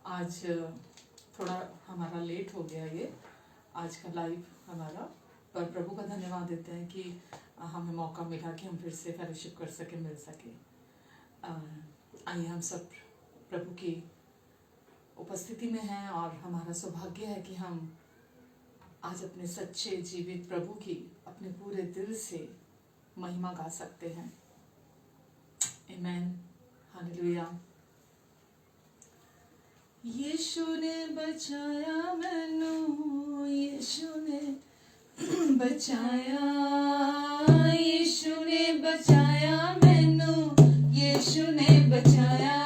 आज थोड़ा हमारा लेट हो गया ये आज का लाइव हमारा, पर प्रभु का धन्यवाद देते हैं कि हमें मौका मिला कि हम फिर से फेलोशिप कर सके, मिल सके। आइए हम सब प्रभु की उपस्थिति में हैं और हमारा सौभाग्य है कि हम आज अपने सच्चे जीवित प्रभु की अपने पूरे दिल से महिमा गा सकते हैं। आमीन, हालेलुया। यीशु ने बचाया मैनू, यीशु ने बचाया, यीशु ने बचाया मैनू, यीशु ने बचाया।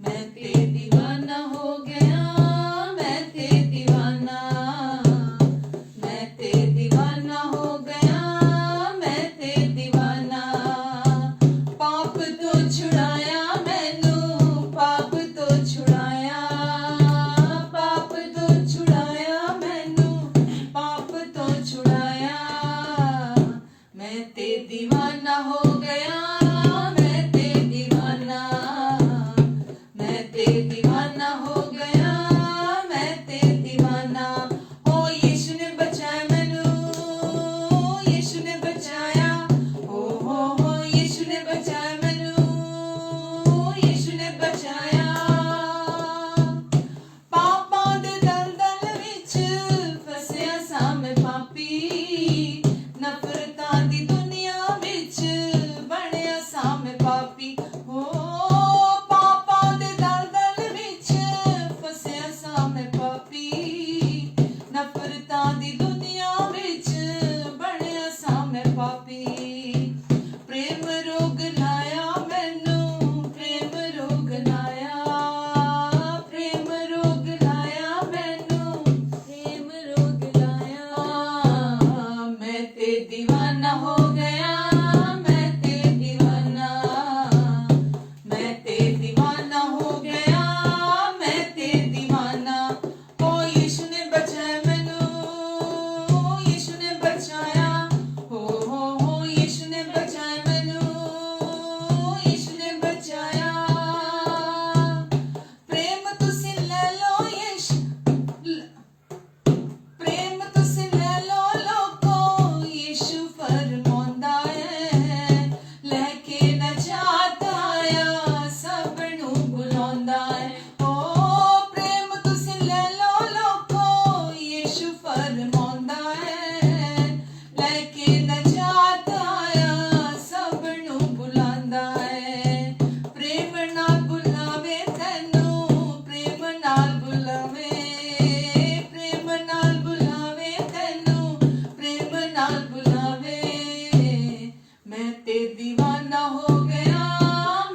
मैं ते दीवाना हो गया, मैं ते दीवाना, मैं ते दीवाना हो गया, मैं ते दीवाना। पाप तो छुड़ाया मैनू, पाप तो छुड़ाया, पाप तो छुड़ाया मैनू, पाप तो छुड़ाया। मैं ते दीवाना हो गया, मैं ते दीवाना, मैं ते दीवाना हो गया, मैं ते दीवाना। ओ यीशु ने बचाया मैनू, यीशु ने बचाया, हो यीशु ने बचाया मैनू, यीशु ने बचाया। पापां दे दलदल विच फसिया सां मैं पापी, नफरतां दी दुनिया विच बणिया सां मैं पापी। हो पापां दे दलदल विच फसिया सां मैं पापी, नफरतां दी दुनिया विच बणिया सां मैं पापी। प्रेम रोग लाया मैनू, प्रेम रोग लाया, प्रेम रोग लाया मैनू, प्रेम रोग लाया। मैं ते दीवाना हो गया, मैं ते दीवाना, मैं ते दीवाना हो गया, मैं ते दीवाना। ओ यीशु ने बचाया मैनू, यीशु ने बचाया, हो यीशु ने बचाया मैनू, यीशु ने बचाया। प्रेम तुसी ले लो यीशु, प्रेम तुसी ले लो लोको, यीशु फरमांदा है, लेके नजात आया सबनू बुलांदा है। ओ प्रेम तुसी ले लो लोको, यीशु फरमांदा है, लेके नजात आया सबनू बुलांदा है। प्रेम नाल बुलावे तैनू, प्रेम नाल बुलावे, प्रेम नाल बुलावे तैनू, प्रेम नाल बुलावे। मैं ते दीवाना हो गया,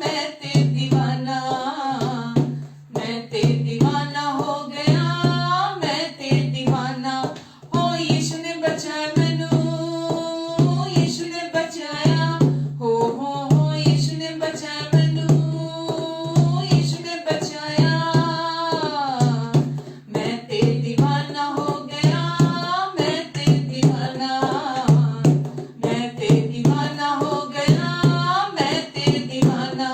मैं ते दीवाना, मैं ते दीवाना हो गया, मैं ते दीवाना। ओ यीशु ने बचाया मैनू, यीशु ने बचाया, हो यीशु ने बचाया मैनू, यीशु ने बचाया। मैं ते दीवाना हो गया, मैं ते दीवाना, मैं ते दीवाना हो गया, मैं ते दीवाना।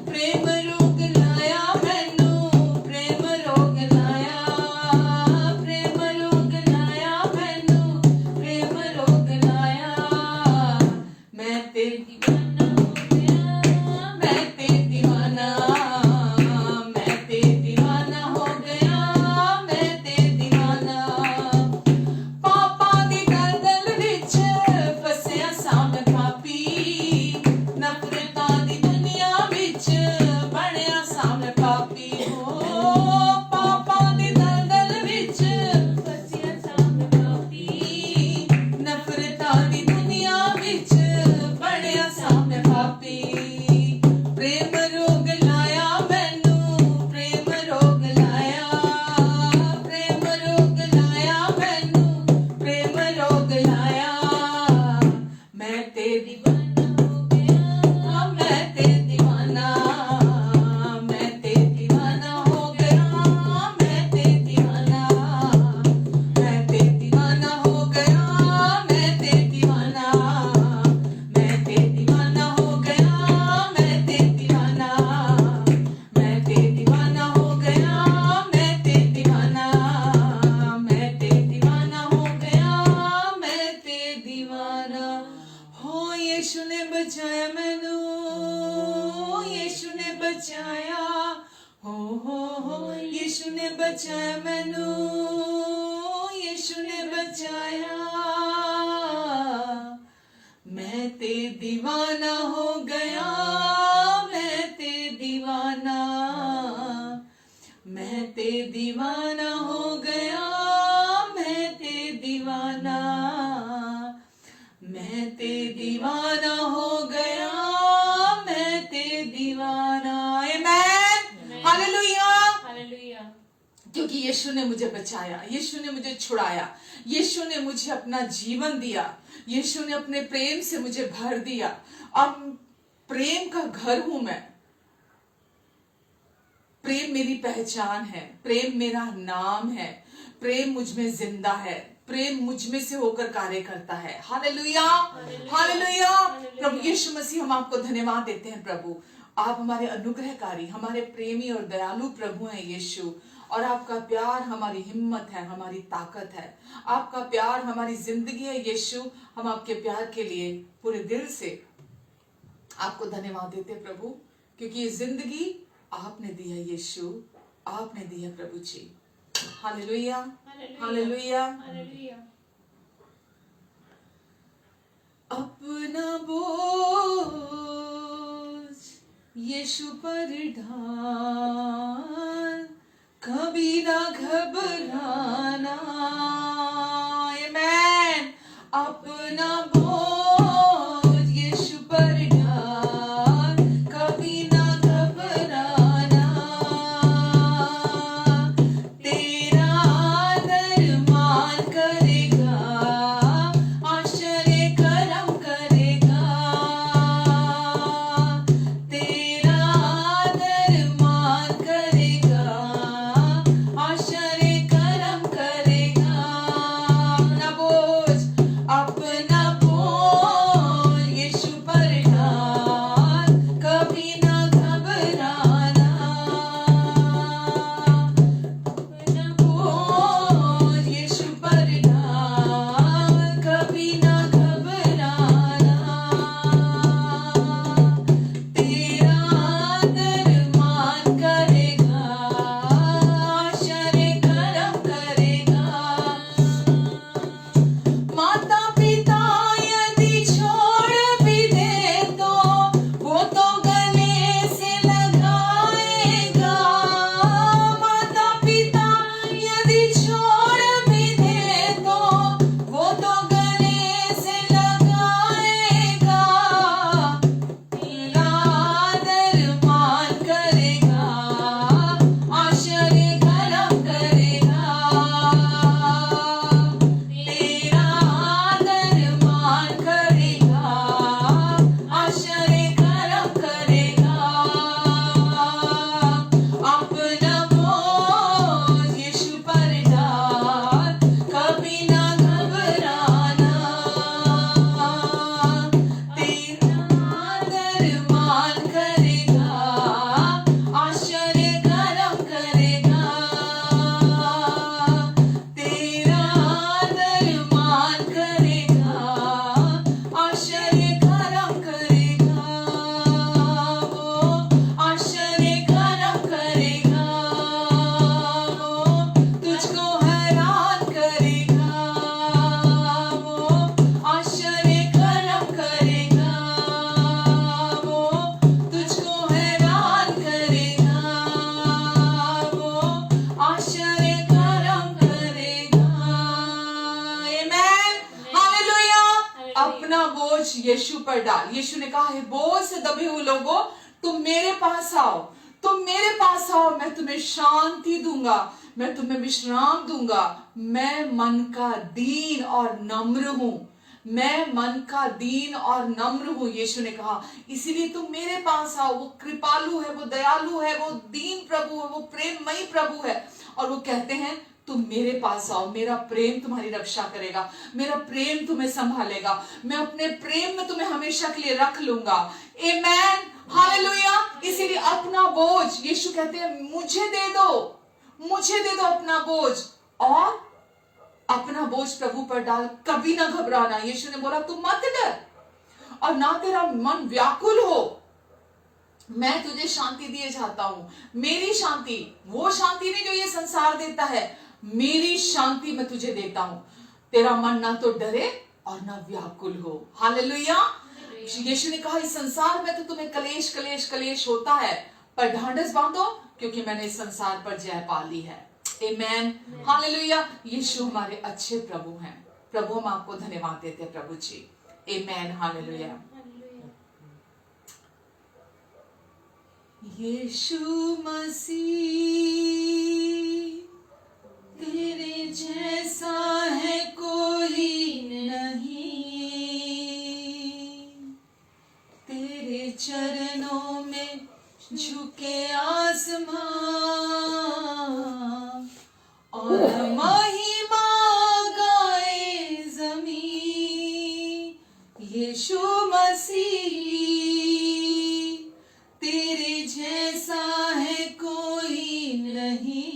प्रेम रोग लाया मैनू, प्रेम रोग लाया, प्रेम रोग लाया मैनू, प्रेम रोग लाया। मैं ते दीवाना हो गया, मैं ते दीवाना, मैं ते दीवाना हो गया, मैं ते दीवाना। पापां दी दलदल विच फसिया सां मैं पापी, नफरतां दी दुनिया विच बणिया सां मैं पापी। हो पापां दी दलदल विच फसिया सां मैं पापी, नफरतां दी दुनिया विच बणिया सां मैं पापी। प्रेम रोग लाया मैनू, प्रेम रोग लाया, प्रेम रोग लाया मैनू, प्रेम रोग लाया। मैं ते दीवाना हो गया, मैं ते दीवाना, मैं ते बचाया, हो यीशु ने बचाया मैनू, यीशु ने बचाया। मैं ते दीवाना हो गया, मैं ते दीवाना, मैं ते दीवाना हो गया, मैं ते दीवाना, मैं ते दीवाना हो गया, मैं ते दीवाना। आमेन, हालेलुया, हालेलुया। क्योंकि यीशु ने मुझे बचाया, यीशु ने मुझे छुड़ाया, यीशु ने मुझे अपना जीवन दिया, यीशु ने अपने प्रेम से मुझे भर दिया। अब प्रेम का घर हूं मैं, प्रेम मेरी पहचान है, प्रेम मेरा नाम है, प्रेम मुझ में जिंदा है, प्रेम मुझ में से होकर कार्य करता है। Hallelujah, hallelujah. प्रभु यीशु मसीह, हम आपको धन्यवाद देते हैं प्रभु। आप हमारे अनुग्रहकारी, हमारे प्रेमी और दयालु प्रभु हैं यीशु, और आपका प्यार हमारी हिम्मत है, हमारी ताकत है। आपका प्यार हमारी जिंदगी है यीशु। हम आपके प्यार के लिए पूरे दिल से आपको धन्यवाद देते हैं प्रभु, क्योंकि ये जिंदगी आपने दी है यीशु, आपने दी है प्रभु जी। Hallelujah, hallelujah, hallelujah. अपना बोझ यीशु पर ढाल, कभी ना घबराना। आमेन। अपना बोझ यीशु पर डाल, कभी ना घबराना। तेरा दरमान करेगा, आश्चर्य करम करेगा। तेरा दरमान करेगा, आश्चर्य करम करेगा। अपना बोझ यीशु पर डाल, कभी ना घबराना। अपना बोझ यीशु पर डाल, कभी ना घबराना। तेरा दरमान करेगा, आश्चर्य करम करेगा। माता पिता यदि छोड़ भी दे तो वो तो गले से लगाएगा। माता पिता यदि छोड़ भी दे तो वो तो गले से लगाएगा। तेरा दरमान करेगा, आश्चर्य करम करेगा। तेरा दरमान करेगा, आश्चर्य करम करेगा। अपना बोझ यीशु पर डाल, कभी ना घबराना। तेरा दरमान करेगा, आश्चर्य करम करेगा। तेरा दरमान करेगा, आश्चर्य करम करेगा। वो आश्चर्य करम करेगा, वो तुझको हैरान करेगा। वो आश्चर्य करम करेगा, वो तुझको हैरान करेगा। वो आश्चर्य करम करेगा। आमेन, हालेलुया। अपना बोझ यीशु पर डाल। यीशु ने कहा है, बोझ से दबे हुए लोगों, तुम मेरे पास आओ, तुम मेरे पास आओ, मैं तुम्हें शांति दूंगा, मैं तुम्हें विश्राम दूंगा। मैं मन का दीन और नम्र हूं, मैं मन का दीन और नम्र हूं, यीशु ने कहा। इसीलिए तुम मेरे पास आओ। वो कृपालु है, वो दयालु है, वो दीन प्रभु है, वो प्रेममयी प्रभु है। और वो कहते हैं, तुम मेरे पास आओ, मेरा प्रेम तुम्हारी रक्षा करेगा, मेरा प्रेम तुम्हें संभालेगा, मैं अपने प्रेम में तुम्हें हमेशा के लिए रख लूंगा। आमेन, हालेलुया। इसीलिए अपना बोझ, यीशु कहते हैं, मुझे दे दो, मुझे दे दो अपना बोझ, और अपना बोझ प्रभु पर डाल, कभी ना घबराना। यीशु ने बोला, तुम मत डर और ना तेरा मन व्याकुल हो। मैं तुझे शांति दिए जाता हूं, मेरी शांति, वो शांति नहीं जो ये संसार देता है, मेरी शांति मैं तुझे देता हूं। तेरा मन ना तो डरे और ना व्याकुल हो। हालेलुया। यीशु ने कहा इस संसार में तो तुम्हें कलेश कलेश कलेश होता है, पर ढांढस बांधो क्योंकि मैंने इस संसार पर जय पा ली है। आमेन। हालेलुया। यीशु हमारे अच्छे प्रभु हैं। प्रभु हम आपको धन्यवाद देते हैं प्रभु जी। आमेन। हालेलुया। यीशु मसीह तेरे जैसा है कोई नहीं, तेरे चरणों में झुके आसमां और महिमा गाए ज़मीं। यीशु मसीह तेरे जैसा है कोई नहीं,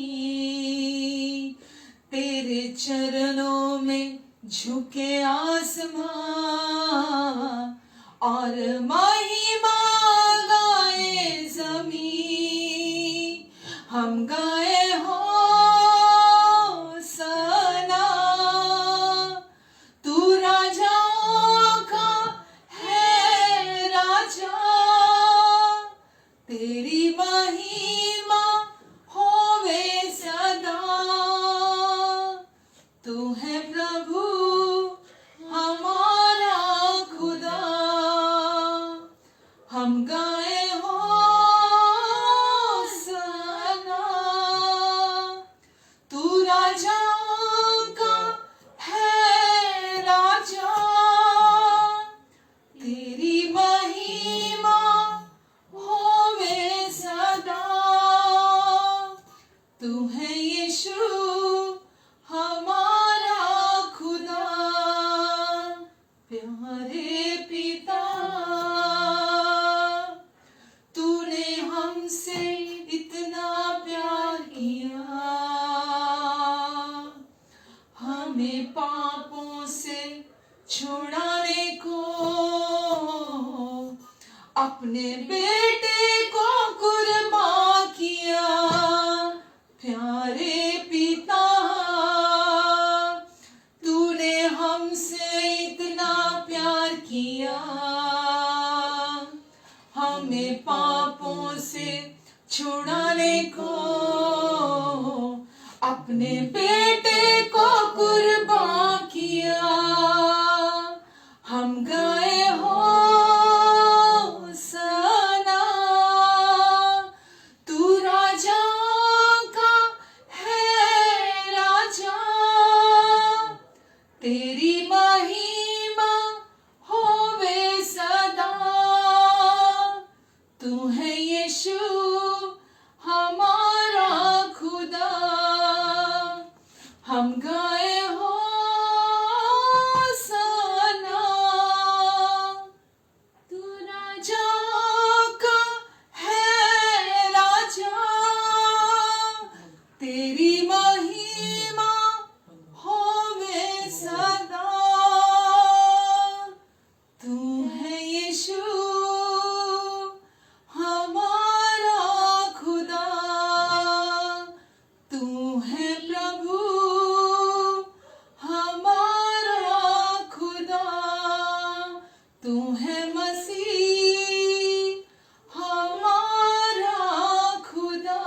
तेरे चरणों में झुके आसमां और महिमा गाए ज़मीं। हम गाए होसना, तू राजाओं का है राजा, तेरी महिमा होवे सदा। तू है प्रभु हमारा खुदा, हम गाए होसना, तू राजाओं का है राजा, तेरी महिमा होवे सदा। तू है यीशु हमारा खुदा। प्यारे पिता, तूने हमसे इतना प्यार किया, हमें पापों से छुड़ाने को अपने बेटे को कुर्बान किया। प्यारे पिता, तूने हमसे इतना प्यार किया, हमें पापों से छुड़ाने को अपने बेटे को कुर्बान किया। हम गाए होसना, तू राजाओं का है राजा, तेरी महिमा होवे सदा। तू है यीशु हमारा खुदा, हम गाए होसना, तू राजा का है राजा, तेरी महिमा होवे सदा। तू है यीशु हमारा खुदा, तू है प्रभु हमारा खुदा, तू है मसीह हमारा खुदा,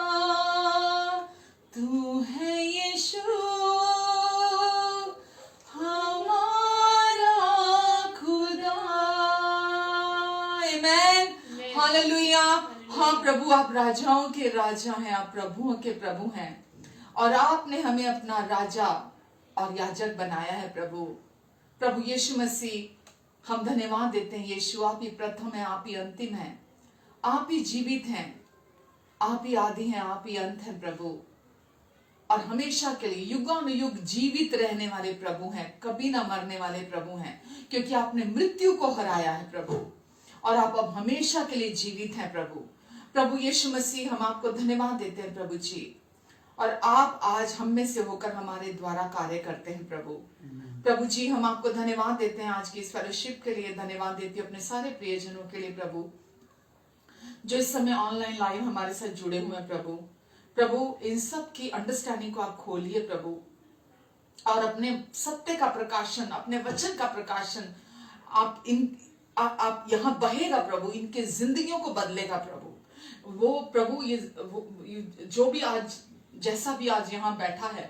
तू है यीशु हमारा खुदा। आमेन। हालेलुया। हाँ प्रभु, आप राजाओं के राजा हैं, आप प्रभुओं के प्रभु हैं, और आपने हमें अपना राजा और याजक बनाया है प्रभु। प्रभु यीशु मसीह, हम धन्यवाद देते हैं यीशु, आप ही प्रथम है, आप ही अंतिम हैं, आप ही जीवित हैं, आप ही आदि हैं, आप ही अंत हैं प्रभु, और हमेशा के लिए युगानुयुग जीवित रहने वाले प्रभु हैं, कभी ना मरने वाले प्रभु हैं, क्योंकि आपने मृत्यु को हराया है प्रभु, और आप अब हमेशा के लिए जीवित हैं प्रभु। प्रभु यीशु मसीह, हम आपको धन्यवाद देते हैं प्रभु जी, और आप आज हम में से होकर हमारे द्वारा कार्य करते हैं प्रभु। प्रभु जी, हम आपको धन्यवाद देते हैं आज की इस फेलोशिप के लिए, धन्यवाद देती हूँ अपने सारे प्रियजनों के लिए प्रभु। जो इस समय ऑनलाइन लाइव हमारे साथ जुड़े हुए हैं प्रभु, प्रभु इन सब की अंडरस्टैंडिंग को आप खोलिए प्रभु, और अपने सत्य का प्रकाशन, अपने वचन का प्रकाशन आप यहाँ बहेगा प्रभु, इनके जिंदगियों को बदलेगा प्रभु। वो प्रभु ये जो भी आज, जैसा भी आज यहाँ बैठा है,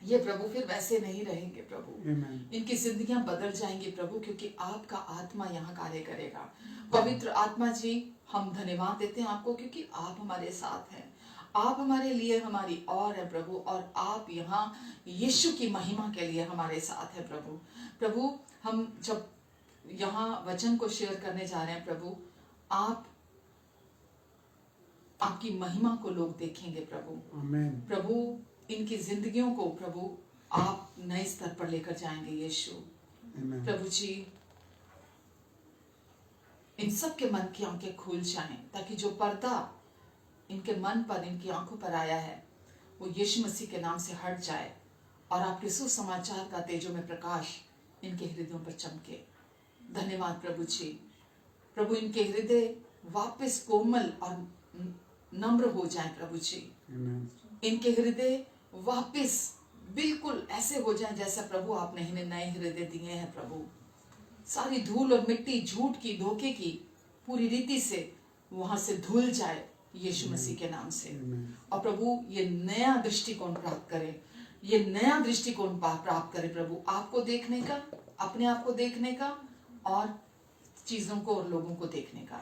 ये प्रभु फिर वैसे नहीं रहेंगे प्रभु। इनकी जिंदगियां बदल जाएंगी प्रभु, क्योंकि आपका आत्मा यहाँ कार्य करेगा। पवित्र आत्मा जी, हम धन्यवाद देते हैं आपको, क्योंकि आप हमारे साथ हैं, आप हमारे लिए हमारी और है प्रभु, और आप यहाँ यीशु की महिमा के लिए हमारे साथ है प्रभु। प्रभु हम जब यहाँ वचन को शेयर करने जा रहे हैं प्रभु, आपकी महिमा को लोग देखेंगे प्रभु। आमीन। प्रभु इनकी जिंदगियों को प्रभु आप नए स्तर पर लेकर जाएंगे यीशु। प्रभु जी, इन सब के मन की आंखें खुल जाएं, ताकि जो पर्दा इनके मन पर, इनकी आंखों पर आया है, वो यीशु मसीह के नाम से हट जाए, और आपके सुसमाचार का तेजों में प्रकाश इनके हृदयों पर चमके। धन्यवाद प्रभु जी। प्रभु इनके हृदय वापस कोमल और नम्र हो जाए प्रभु जी। इनके हृदय वापस बिल्कुल ऐसे हो जाए जैसा प्रभु आपने इन्हें नए हृदय दिए हैं प्रभु। सारी धूल और मिट्टी, झूठ की, धोखे की पूरी रीति से वहां से धुल जाए यीशु मसीह के नाम से। और प्रभु ये नया दृष्टिकोण प्राप्त करे, ये नया दृष्टिकोण प्राप्त करे प्रभु, आपको देखने का, अपने आप को देखने का, और चीजों को और लोगों को देखने का।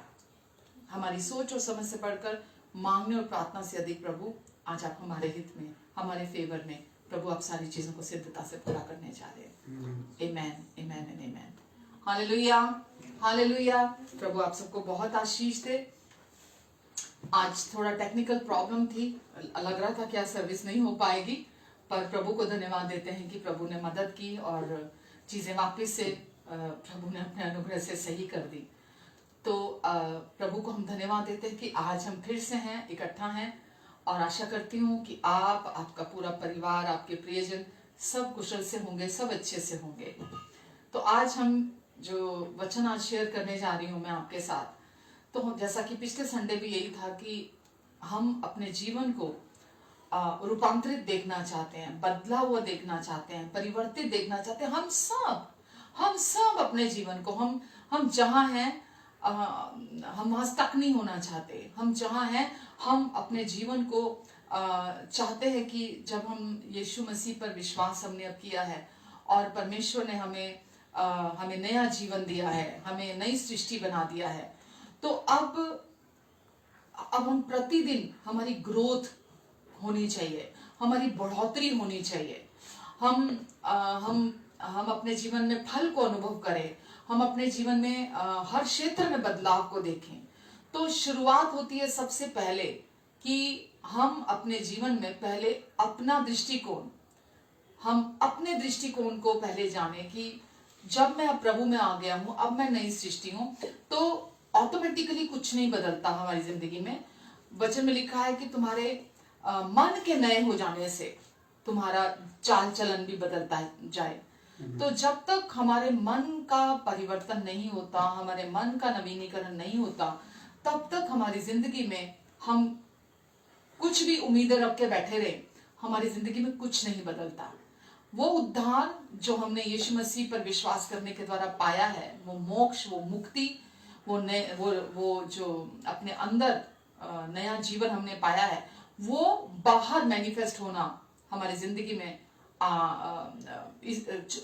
हमारी सोच और समझ से बढ़कर, मांगने और प्रार्थना से अधिक प्रभु, आज आप हमारे हित में, हमारे फेवर में प्रभु, आप सारी चीजों को सिद्धता से पूरा करने जा रहे हैं। Amen, amen and amen. Hallelujah, hallelujah. प्रभु आप सबको बहुत आशीष दे। आज थोड़ा टेक्निकल प्रॉब्लम थी, लग रहा था कि आज सर्विस नहीं हो पाएगी, पर प्रभु को धन्यवाद देते हैं कि प्रभु ने मदद की और चीजें वापस से प्रभु ने अपने अनुग्रह से सही कर दी। तो प्रभु को हम धन्यवाद देते हैं कि आज हम फिर से हैं, इकट्ठा हैं, और आशा करती हूँ कि आप, आपका पूरा परिवार, आपके प्रियजन सब कुशल से होंगे, सब अच्छे से होंगे। तो आज हम जो वचन आज शेयर करने जा रही हूँ मैं आपके साथ, तो जैसा कि पिछले संडे भी यही था कि हम अपने जीवन को रूपांतरित देखना चाहते हैं, बदला हुआ देखना चाहते हैं, परिवर्तित देखना चाहते हैं। हम सब अपने जीवन को, हम जहाँ हैं हम वहां तक नहीं होना चाहते। हम जहाँ हैं, हम अपने जीवन को चाहते हैं कि जब हम यीशु मसीह पर विश्वास हमने अब किया है, और परमेश्वर ने हमें नया जीवन दिया है, हमें नई सृष्टि बना दिया है, तो अब हम प्रतिदिन, हमारी ग्रोथ होनी चाहिए, हमारी बढ़ोतरी होनी चाहिए। हम अपने जीवन में फल को अनुभव करें, हम अपने जीवन में हर क्षेत्र में बदलाव को देखें। तो शुरुआत होती है सबसे पहले कि हम अपने जीवन में पहले अपना दृष्टिकोण, हम अपने दृष्टिकोण को पहले जाने कि जब मैं अब प्रभु में आ गया हूं, अब मैं नई सृष्टि हूं, तो ऑटोमेटिकली कुछ नहीं बदलता हमारी जिंदगी में। वचन में लिखा है कि तुम्हारे मन के नए हो जाने से तुम्हारा चाल चलन भी बदलता जाए। तो जब तक हमारे मन का परिवर्तन नहीं होता, हमारे मन का नवीनीकरण नहीं होता, तब तक हमारी जिंदगी में हम कुछ भी उम्मीदें रख के बैठे रहे, हमारी जिंदगी में कुछ नहीं बदलता। वो उद्धार जो हमने यीशु मसीह पर विश्वास करने के द्वारा पाया है, वो मोक्ष, वो मुक्ति, वो जो अपने अंदर नया जीवन हमने पाया है, वो बाहर मैनिफेस्ट होना हमारी जिंदगी में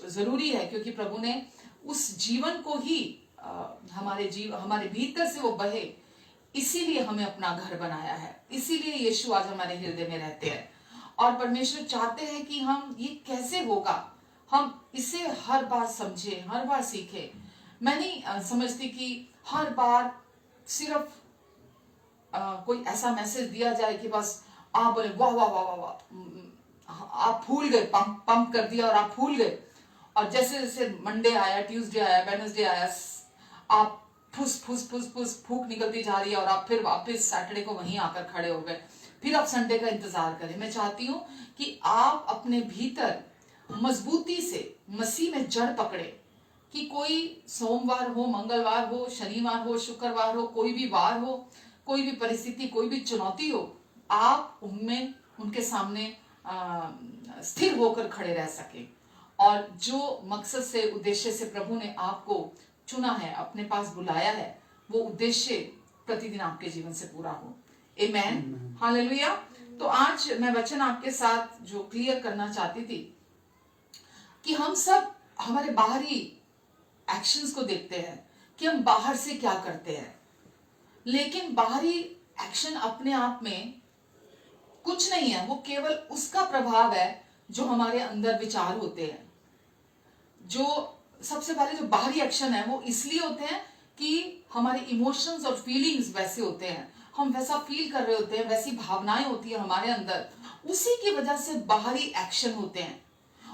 जरूरी है, क्योंकि प्रभु ने उस जीवन को ही हमारे भीतर से वो बहे, इसीलिए हमें अपना घर बनाया है, इसीलिए यीशु आज हमारे हृदय में रहते हैं। और परमेश्वर चाहते हैं कि हम ये कैसे होगा, हम इसे हर बार समझे, हर बार सीखे। मैं नहीं समझती कि हर बार सिर्फ कोई ऐसा मैसेज दिया जाए कि बस आप बोले वाह वाह वाह वाह वाह, आप फूल गए, पंप कर दिया और आप फूल गए, और जैसे जैसे मंडे आया, ट्यूसडे आया, वेडनेसडे आया, आप फुस फुस फुस फुस फूक निकलती जा रही है, और आप फिर वापस सैटरडे को वहीं आकर खड़े हो गए, फिर आप संडे का इंतजार करें। मैं चाहती हूँ कि आप अपने भीतर मजबूती से मसीह में जड़ पकड़े, कि कोई सोमवार हो, मंगलवार हो, शनिवार हो, शुक्रवार हो, कोई भी वार हो, कोई भी परिस्थिति, कोई भी चुनौती हो, आप उनमें उनके सामने स्थिर होकर खड़े रह सके और जो मकसद से, उद्देश्य से प्रभु ने आपको चुना है, अपने पास बुलाया है, वो उद्देश्य प्रतिदिन आपके जीवन से पूरा हो। आमेन, हालेलुया। तो आज मैं वचन आपके साथ जो क्लियर करना चाहती थी कि हम सब हमारे बाहरी एक्शंस को देखते हैं कि हम बाहर से क्या करते हैं, लेकिन बाहरी एक्शन अपने आप में कुछ नहीं है, वो केवल उसका प्रभाव है जो हमारे अंदर विचार होते हैं। जो सबसे पहले जो बाहरी एक्शन है वो इसलिए होते हैं कि हमारे इमोशंस और फीलिंग्स वैसे होते हैं, हम वैसा फील कर रहे होते हैं, वैसी भावनाएं होती है हमारे अंदर, उसी की वजह से बाहरी एक्शन होते हैं।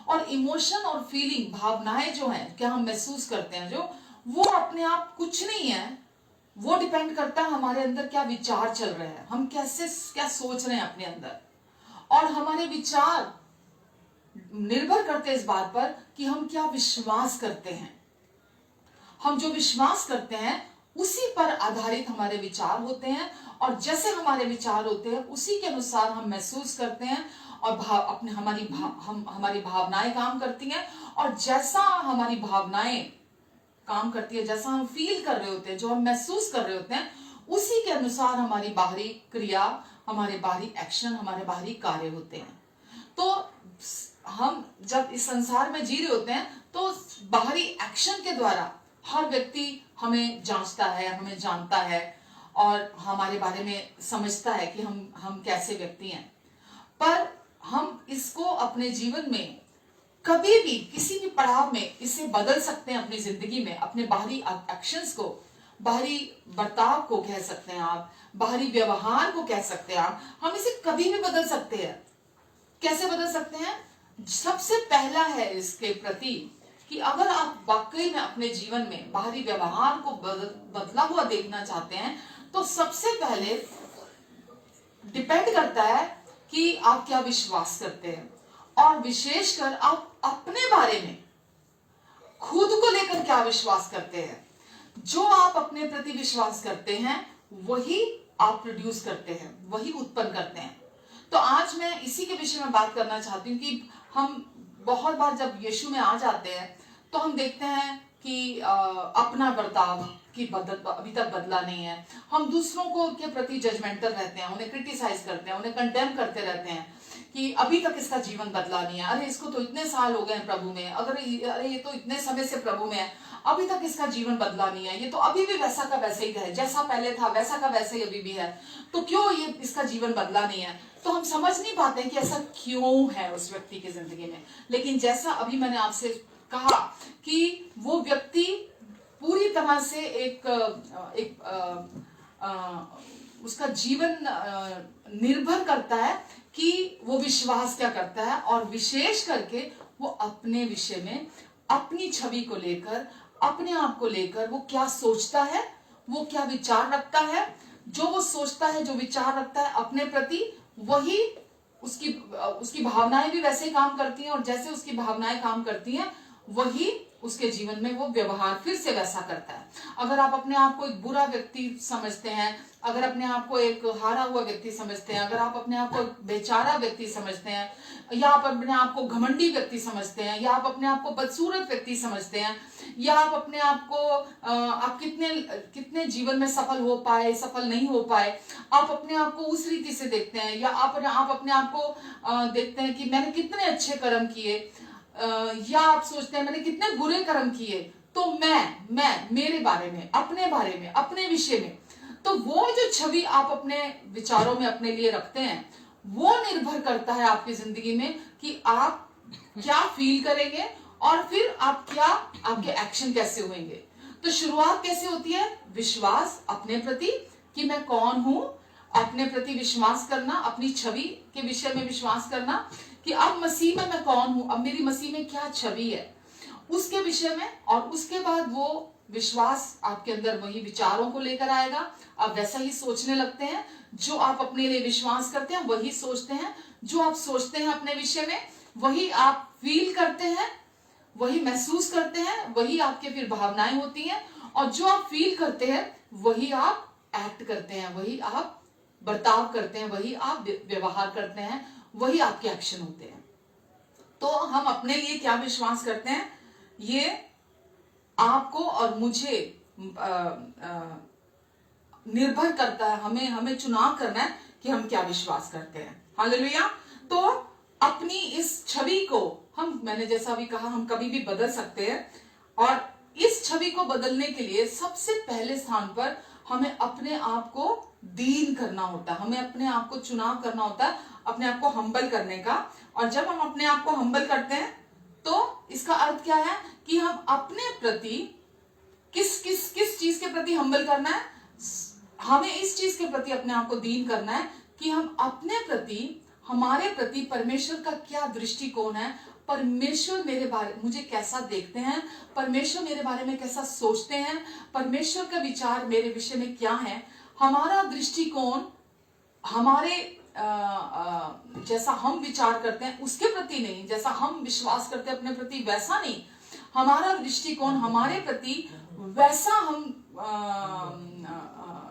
और इमोशन और फीलिंग, भावनाएं जो हैं, क्या हम महसूस करते हैं, जो वो अपने आप कुछ नहीं है, वो डिपेंड करता है हमारे अंदर क्या विचार चल रहे हैं, हम कैसे क्या सोच रहे हैं अपने अंदर। और हमारे विचार निर्भर करते हैं इस बात पर कि हम क्या विश्वास करते हैं। हम जो विश्वास करते हैं उसी पर आधारित हमारे विचार होते हैं, और जैसे हमारे विचार होते हैं उसी के अनुसार हम महसूस करते हैं और हमारी भावनाएं काम करती हैं। और जैसा हमारी भावनाएं काम करती है, जैसा हम फील कर रहे होते हैं, जो हम महसूस कर रहे होते हैं, उसी के अनुसार हमारी बाहरी क्रिया, हमारे बाहरी एक्शन, हमारे बाहरी कार्य होते हैं। तो हम जब इस संसार में जी रहे होते हैं तो बाहरी एक्शन के द्वारा हर व्यक्ति हमें जांचता है, हमें जानता है और हमारे बारे में समझता है कि हम कैसे व्यक्ति हैं। पर हम इसको अपने जीवन में कभी भी किसी भी पड़ाव में इसे बदल सकते हैं अपनी जिंदगी में, अपने बाहरी एक्शंस को, बाहरी बर्ताव को कह सकते हैं आप, बाहरी व्यवहार को कह सकते हैं आप, हम इसे कभी भी बदल सकते हैं। कैसे बदल सकते हैं? सबसे पहला है इसके प्रति कि अगर आप वाकई में अपने जीवन में बाहरी व्यवहार को बदला हुआ देखना चाहते हैं तो सबसे पहले डिपेंड करता है कि आप क्या विश्वास करते हैं, और विशेषकर आप अपने बारे में खुद को लेकर क्या विश्वास करते हैं। जो आप अपने प्रति विश्वास करते हैं वही आप प्रोड्यूस करते हैं, वही उत्पन्न करते हैं। तो आज मैं इसी के विषय में बात करना चाहती हूँ कि हम बहुत बार जब यीशु में आ जाते हैं तो हम देखते हैं कि अपना बर्ताव की अभी तक बदला नहीं है। हम दूसरों को के प्रति जजमेंटल रहते हैं, उन्हें क्रिटिसाइज करते हैं, उन्हें कंडेम करते रहते हैं कि अभी तक इसका जीवन बदला नहीं है, अरे इसको तो इतने साल हो गए हैं प्रभु में, अरे ये तो इतने समय से प्रभु में है, अभी तक इसका जीवन बदला नहीं है, ये तो अभी भी वैसा का वैसे ही है, जैसा पहले था वैसा का वैसे ही अभी भी है, तो क्यों ये इसका जीवन बदला नहीं है। तो हम समझ नहीं पाते कि ऐसा क्यों है उस व्यक्ति की जिंदगी में। लेकिन जैसा अभी मैंने आपसे कहा कि वो व्यक्ति पूरी तरह से उसका जीवन निर्भर करता है कि वो विश्वास क्या करता है, और विशेष करके वो अपने विषय में, अपनी छवि को लेकर, अपने आप को लेकर वो क्या सोचता है, वो क्या विचार रखता है। जो वो सोचता है, जो विचार रखता है अपने प्रति, वही उसकी भावनाएं भी वैसे ही काम करती हैं, और जैसे उसकी भावनाएं काम करती हैं वही उसके जीवन में वो व्यवहार फिर से वैसा करता है। अगर आप अपने आप को एक बुरा व्यक्ति समझते हैं, अगर अपने आप को एक हारा हुआ व्यक्ति समझते हैं, अगर आप अपने आप को एक बेचारा व्यक्ति समझते हैं, या आप अपने आप को घमंडी व्यक्ति समझते हैं, या आप अपने आप को बदसूरत व्यक्ति समझते हैं, या आप अपने आप को आप कितने जीवन में सफल हो पाए, सफल नहीं हो पाए, आप अपने आप को उस रीति से देखते हैं, या आप अपने आप को देखते हैं कि मैंने कितने अच्छे कर्म किए, या आप सोचते हैं मैंने कितने बुरे कर्म किए, तो मैं मेरे बारे में, अपने विषय में, तो वो जो छवि आप अपने विचारों में अपने लिए रखते हैं वो निर्भर करता है आपकी जिंदगी में कि आप क्या फील करेंगे और फिर आपके एक्शन कैसे होंगे। तो शुरुआत कैसे होती है? विश्वास अपने प्रति कि मैं कौन हूं, अपने प्रति विश्वास करना, अपनी छवि के विषय में विश्वास करना कि अब मसीह में मैं कौन हूं, अब मेरी मसीह में क्या छवि है, उसके विषय में। और उसके बाद वो विश्वास आपके अंदर वही विचारों को लेकर आएगा, आप वैसा ही सोचने लगते हैं। जो आप अपने लिए विश्वास करते हैं वही सोचते हैं, जो आप सोचते हैं अपने विषय में वही आप फील करते हैं, वही महसूस करते हैं, वही आपके फिर भावनाएं होती हैं, और जो आप फील करते हैं वही आप एक्ट करते हैं, वही आप बर्ताव करते हैं, वही आप व्यवहार करते हैं, वही आपके एक्शन होते हैं। तो हम अपने लिए क्या विश्वास करते हैं, ये आपको और मुझे निर्भर करता है। हमें चुनाव करना है कि हम क्या विश्वास करते हैं। हालेलुया। तो अपनी इस छवि को मैंने जैसा अभी कहा, हम कभी भी बदल सकते हैं, और इस छवि को बदलने के लिए सबसे पहले स्थान पर हमें अपने आप को दीन करना होता है, हमें अपने आप को चुनाव करना होता है, अपने आप को हम्बल करने का। और जब हम अपने आप को हम्बल करते हैं तो इसका अर्थ क्या है कि हम अपने प्रति किस चीज के प्रति हम्बल करना है, हमें इस चीज के प्रति अपने आप को दीन करना है कि हम अपने प्रति, हमारे प्रति परमेश्वर का क्या दृष्टिकोण है, परमेश्वर मुझे कैसा देखते हैं, परमेश्वर मेरे बारे में कैसा सोचते हैं, परमेश्वर का विचार मेरे विषय में क्या है। हमारा दृष्टिकोण हमारे जैसा हम विचार करते हैं उसके प्रति नहीं, जैसा हम विश्वास करते हैं अपने प्रति वैसा नहीं, हमारा दृष्टिकोण हमारे प्रति वैसा हम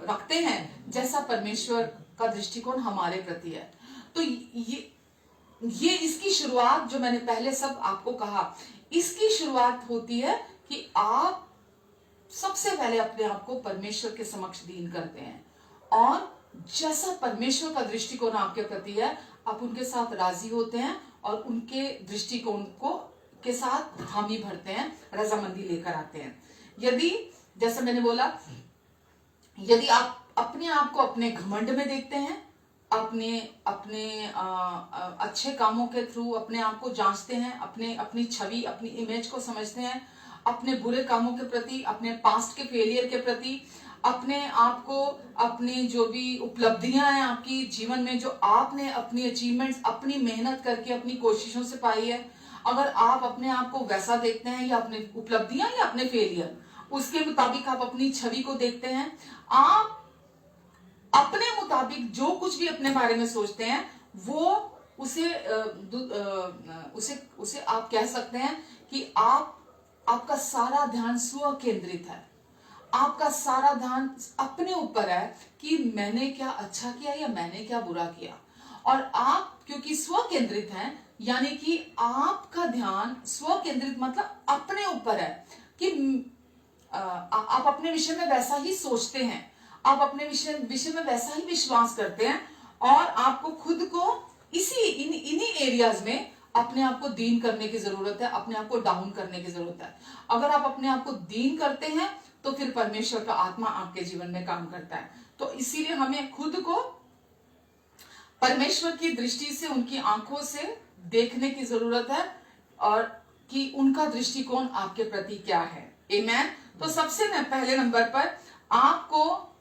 रखते हैं जैसा परमेश्वर का दृष्टिकोण हमारे प्रति है। तो ये इसकी शुरुआत, जो मैंने पहले सब आपको कहा, इसकी शुरुआत होती है कि आप सबसे पहले अपने आप को परमेश्वर के समक्ष दीन करते हैं, और जैसा परमेश्वर का दृष्टिकोण आपके प्रति है आप उनके साथ राजी होते हैं और उनके दृष्टिकोण के साथ हामी भरते हैं, रजामंदी लेकर आते हैं। यदि, जैसा मैंने बोला, यदि आप अपने आप को अपने घमंड में देखते हैं, अपने अच्छे कामों के थ्रू अपने आप को जांचते हैं, अपनी छवि, अपनी इमेज को समझते हैं, अपने बुरे कामों के प्रति, अपने पास्ट के फेलियर के प्रति, अपने आप को, अपनी जो भी उपलब्धियां हैं आपकी जीवन में, जो आपने अपनी अचीवमेंट्स अपनी मेहनत करके अपनी कोशिशों से पाई है, अगर आप अपने आप को वैसा देखते हैं, या अपनी उपलब्धियां या अपने फेलियर, उसके मुताबिक आप अपनी छवि को देखते हैं, आप अपने मुताबिक जो कुछ भी अपने बारे में सोचते हैं वो उसे आप कह सकते हैं कि आपका सारा ध्यान स्व केंद्रित है, आपका सारा ध्यान अपने ऊपर है कि मैंने क्या अच्छा किया या मैंने क्या बुरा किया। और आप क्योंकि स्व केंद्रित हैं, यानी कि आपका ध्यान स्व केंद्रित मतलब अपने ऊपर है कि आप अपने विषय में वैसा ही सोचते हैं, आप अपने विषय में वैसा ही विश्वास करते हैं, और आपको खुद को इन्हीं एरियाज में अपने आप को दीन करने की जरूरत है, अपने आप को डाउन करने की जरूरत है। अगर आप अपने आप को दीन करते हैं तो फिर परमेश्वर का आत्मा आपके जीवन में काम करता है। तो इसीलिए हमें खुद को परमेश्वर की दृष्टि से, उनकी आंखों से देखने की जरूरत है, और कि उनका दृष्टिकोण आपके प्रति क्या है। आमेन। तो सबसे पहले नंबर पर आपको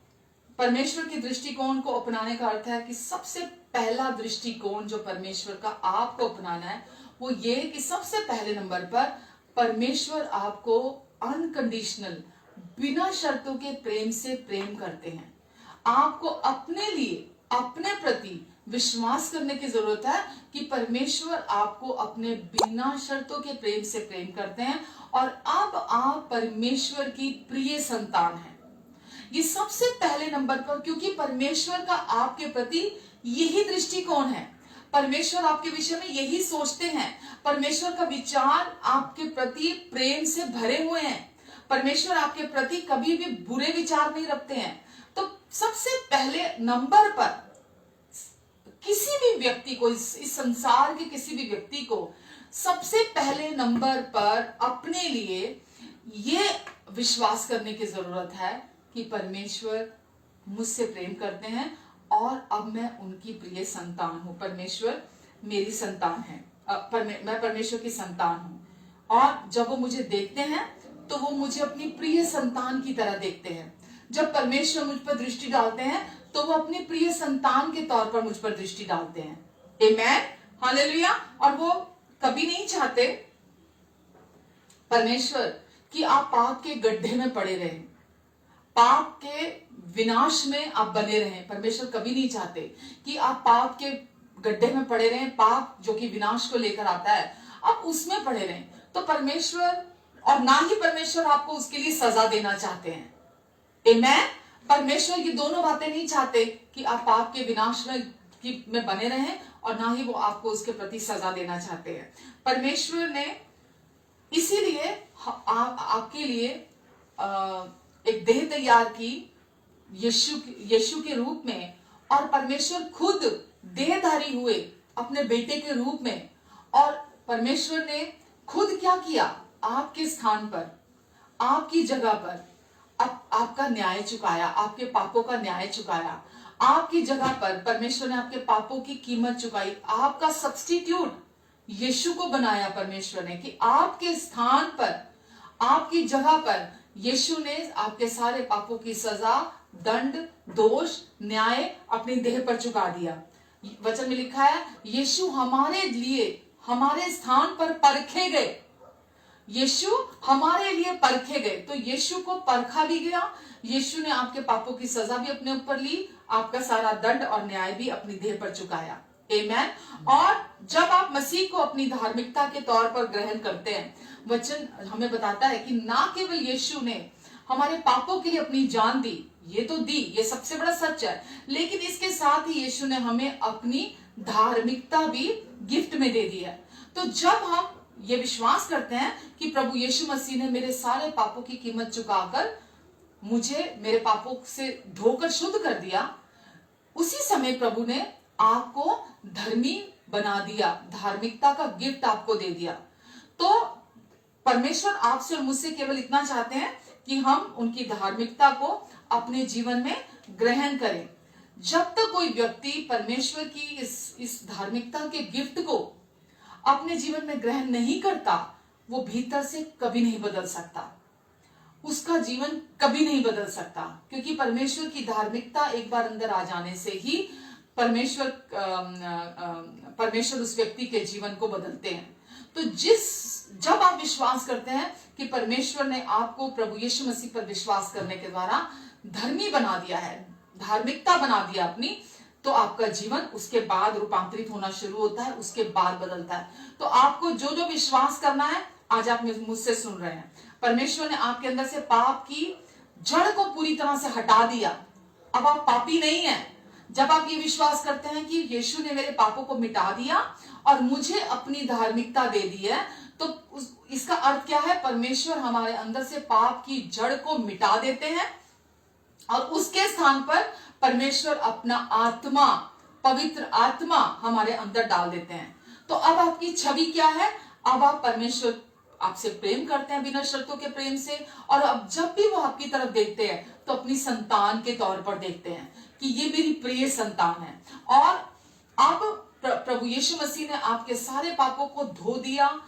परमेश्वर के दृष्टिकोण को अपनाने का अर्थ है कि सबसे पहला दृष्टिकोण जो परमेश्वर का आपको अपनाना है वो ये कि सबसे पहले नंबर पर परमेश्वर आपको अनकंडीशनल, बिना शर्तों के प्रेम से प्रेम करते हैं। आपको अपने लिए, अपने प्रति विश्वास करने की जरूरत है कि परमेश्वर आपको अपने बिना शर्तों के प्रेम से प्रेम करते हैं, और अब आप परमेश्वर की प्रिय संतान हैं। ये सबसे पहले नंबर पर, क्योंकि परमेश्वर का आपके प्रति यही दृष्टिकोण है, परमेश्वर आपके विषय में यही सोचते हैं, परमेश्वर का विचार आपके प्रति प्रेम से भरे हुए हैं, परमेश्वर आपके प्रति कभी भी बुरे विचार नहीं रखते हैं। तो सबसे पहले नंबर पर किसी भी व्यक्ति को, इस संसार के किसी भी व्यक्ति को सबसे पहले नंबर पर अपने लिए ये विश्वास करने की जरूरत है कि परमेश्वर मुझसे प्रेम करते हैं और अब मैं उनकी प्रिय संतान हूं। परमेश्वर मेरी संतान है, मैं परमेश्वर की संतान हूं, और जब वो मुझे देखते हैं तो वो मुझे अपनी प्रिय संतान की तरह देखते हैं। जब परमेश्वर मुझ पर दृष्टि डालते हैं तो वो अपनी प्रिय संतान के तौर पर मुझ पर दृष्टि डालते हैं। आमेन, हालेलुया। और वो कभी नहीं चाहते परमेश्वर कि आप पाप के गड्ढे में पड़े रहें, पाप के विनाश में आप बने रहें। परमेश्वर कभी नहीं चाहते कि आप पाप के गड्ढे में पड़े रहें, पाप जो कि विनाश को लेकर आता है, आप उसमें पड़े रहें। तो परमेश्वर, और ना ही परमेश्वर आपको उसके लिए सजा देना चाहते हैं। आमेन। परमेश्वर ये दोनों बातें नहीं चाहते कि आप पाप के विनाश में बने रहें, और ना ही वो आपको उसके प्रति सजा देना चाहते हैं। परमेश्वर ने इसीलिए आपके लिए एक देह तैयार की यीशु के रूप में, और परमेश्वर खुद देहधारी हुए अपने बेटे के रूप में। और परमेश्वर ने खुद क्या किया, आपके स्थान पर, आपकी जगह पर आपका न्याय चुकाया, आपके पापों का न्याय चुकाया। आपकी जगह पर परमेश्वर ने आपके पापों की कीमत चुकाई। आपका सब्स्टिट्यूट यीशु को बनाया परमेश्वर ने, कि आपके स्थान पर, आपकी जगह पर यीशु ने आपके सारे पापों की सजा, दंड, दोष, न्याय अपनी देह पर चुका दिया। वचन में लिखा है, यीशु हमारे लिए हमारे स्थान पर परखे गए। यीशु हमारे लिए परखे गए, तो यीशु को परखा भी गया। यीशु ने आपके पापों की सजा भी अपने ऊपर ली, आपका सारा दंड और न्याय भी अपनी देह पर चुकाया। आमेन। और जब आप मसीह को अपनी धार्मिकता के तौर पर ग्रहण करते हैं, वचन हमें बताता है कि ना केवल यीशु ने हमारे पापों के लिए अपनी जान दी, ये तो दी, ये सबसे बड़ा सच है, लेकिन इसके साथ ही यीशु ने हमें अपनी धार्मिकता भी गिफ्ट में दे दी है। तो जब हम ये विश्वास करते हैं कि प्रभु यीशु मसीह ने मेरे सारे पापों की कीमत चुकाकर मुझे मेरे पापों से धोकर शुद्ध कर दिया, उसी समय प्रभु ने आपको धर्मी बना दिया, धार्मिकता का गिफ्ट आपको दे दिया। तो परमेश्वर आपसे और मुझसे केवल इतना चाहते हैं कि हम उनकी धार्मिकता को अपने जीवन में ग्रहण करें। जब तक कोई व्यक्ति परमेश्वर की इस धार्मिकता के गिफ्ट को अपने जीवन में ग्रहण नहीं करता, वो भीतर से कभी नहीं बदल सकता, उसका जीवन कभी नहीं बदल सकता। क्योंकि परमेश्वर की धार्मिकता एक बार अंदर आ जाने से ही परमेश्वर उस व्यक्ति के जीवन को बदलते हैं। तो जब आप विश्वास करते हैं कि परमेश्वर ने आपको प्रभु यीशु मसीह पर विश्वास करने के द्वारा धर्मी बना दिया है, धार्मिकता बना दिया अपनी, तो आपका जीवन उसके बाद रूपांतरित होना शुरू होता है, उसके बाद बदलता है। तो आपको जो जो विश्वास करना है, आज आप मुझसे सुन रहे हैं, परमेश्वर ने आपके अंदर से पाप की जड़ को पूरी तरह से हटा दिया। अब आप पापी नहीं हैं। जब आप ये विश्वास करते हैं कि यीशु ने मेरे पापों को मिटा दिया और मुझे अपनी धार्मिकता दे दी है, तो इसका अर्थ क्या है, परमेश्वर हमारे अंदर से पाप की जड़ को मिटा देते हैं और उसके स्थान पर परमेश्वर अपना आत्मा, पवित्र आत्मा हमारे अंदर डाल देते हैं। तो अब आपकी छवि क्या है, अब आप परमेश्वर आपसे प्रेम करते हैं बिना शर्तों के प्रेम से, और अब जब भी वो आपकी तरफ देखते हैं तो अपनी संतान के तौर पर देखते हैं कि ये मेरी प्रिय संतान है। और अब प्रभु यीशु मसीह ने आपके सारे पापों को धो दिया,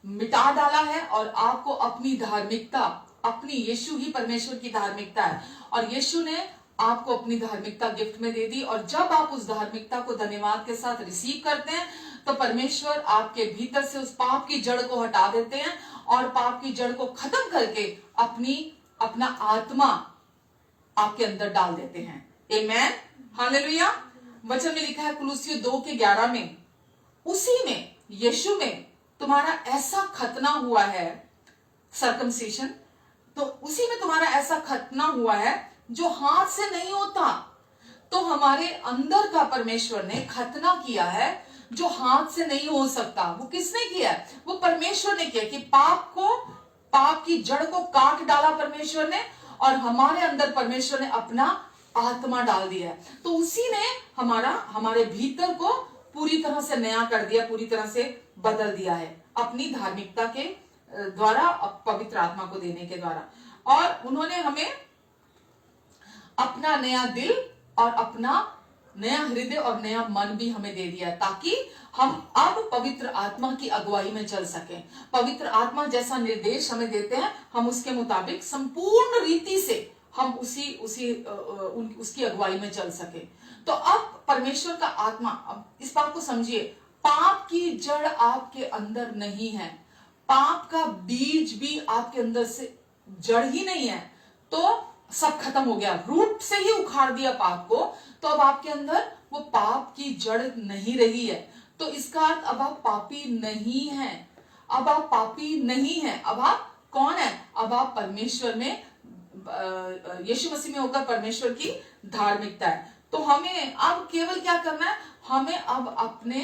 मिटा डाला है, और आपको अपनी धार्मिकता, अपनी यीशु ही परमेश्वर की धार्मिकता है, और यीशु ने आपको अपनी धार्मिकता गिफ्ट में दे दी। और जब आप उस धार्मिकता को धन्यवाद के साथ रिसीव करते हैं, तो परमेश्वर आपके भीतर से उस पाप की जड़ को हटा देते हैं और पाप की जड़ को खत्म करके अपना आत्मा आपके अंदर डाल देते हैं। आमेन, हालेलुया। वचन में लिखा है कुलुस्सियों 2:11 में, उसी में, यीशु में तुम्हारा ऐसा खतना हुआ है, सर्कमसिशन, तो उसी में तुम्हारा ऐसा खतना हुआ है जो हाथ से नहीं होता। तो हमारे अंदर का परमेश्वर ने खतना किया है जो हाथ से नहीं हो सकता। वो किसने किया? वो परमेश्वर ने किया, कि पाप की जड़ को काट डाला परमेश्वर ने, और हमारे अंदर परमेश्वर ने अपना आत्मा डाल दिया है। तो उसी ने हमारे भीतर को पूरी तरह से नया कर दिया, पूरी तरह से बदल दिया है अपनी धार्मिकता के द्वारा, पवित्र आत्मा को देने के द्वारा। और उन्होंने हमें अपना नया दिल और अपना नया हृदय और नया मन भी हमें दे दिया, ताकि हम अब पवित्र आत्मा की अगुवाई में चल सकें। पवित्र आत्मा जैसा निर्देश हमें देते हैं, हम उसके मुताबिक संपूर्ण रीति से हम उसकी अगुवाई में चल सके। तो अब परमेश्वर का आत्मा, अब इस बात को समझिए, पाप की जड़ आपके अंदर नहीं है, पाप का बीज भी आपके अंदर से जड़ ही नहीं है, तो सब खत्म हो गया, रूट से ही उखाड़ दिया पाप को। तो अब आपके अंदर वो पाप की जड़ नहीं रही है। तो इसका अर्थ अब आप पापी नहीं हैं, अब आप पापी नहीं हैं। अब आप कौन है? अब आप परमेश्वर में, यीशु मसीह में होकर परमेश्वर की धार्मिकता है। तो हमें अब केवल क्या करना है? हमें अब अपने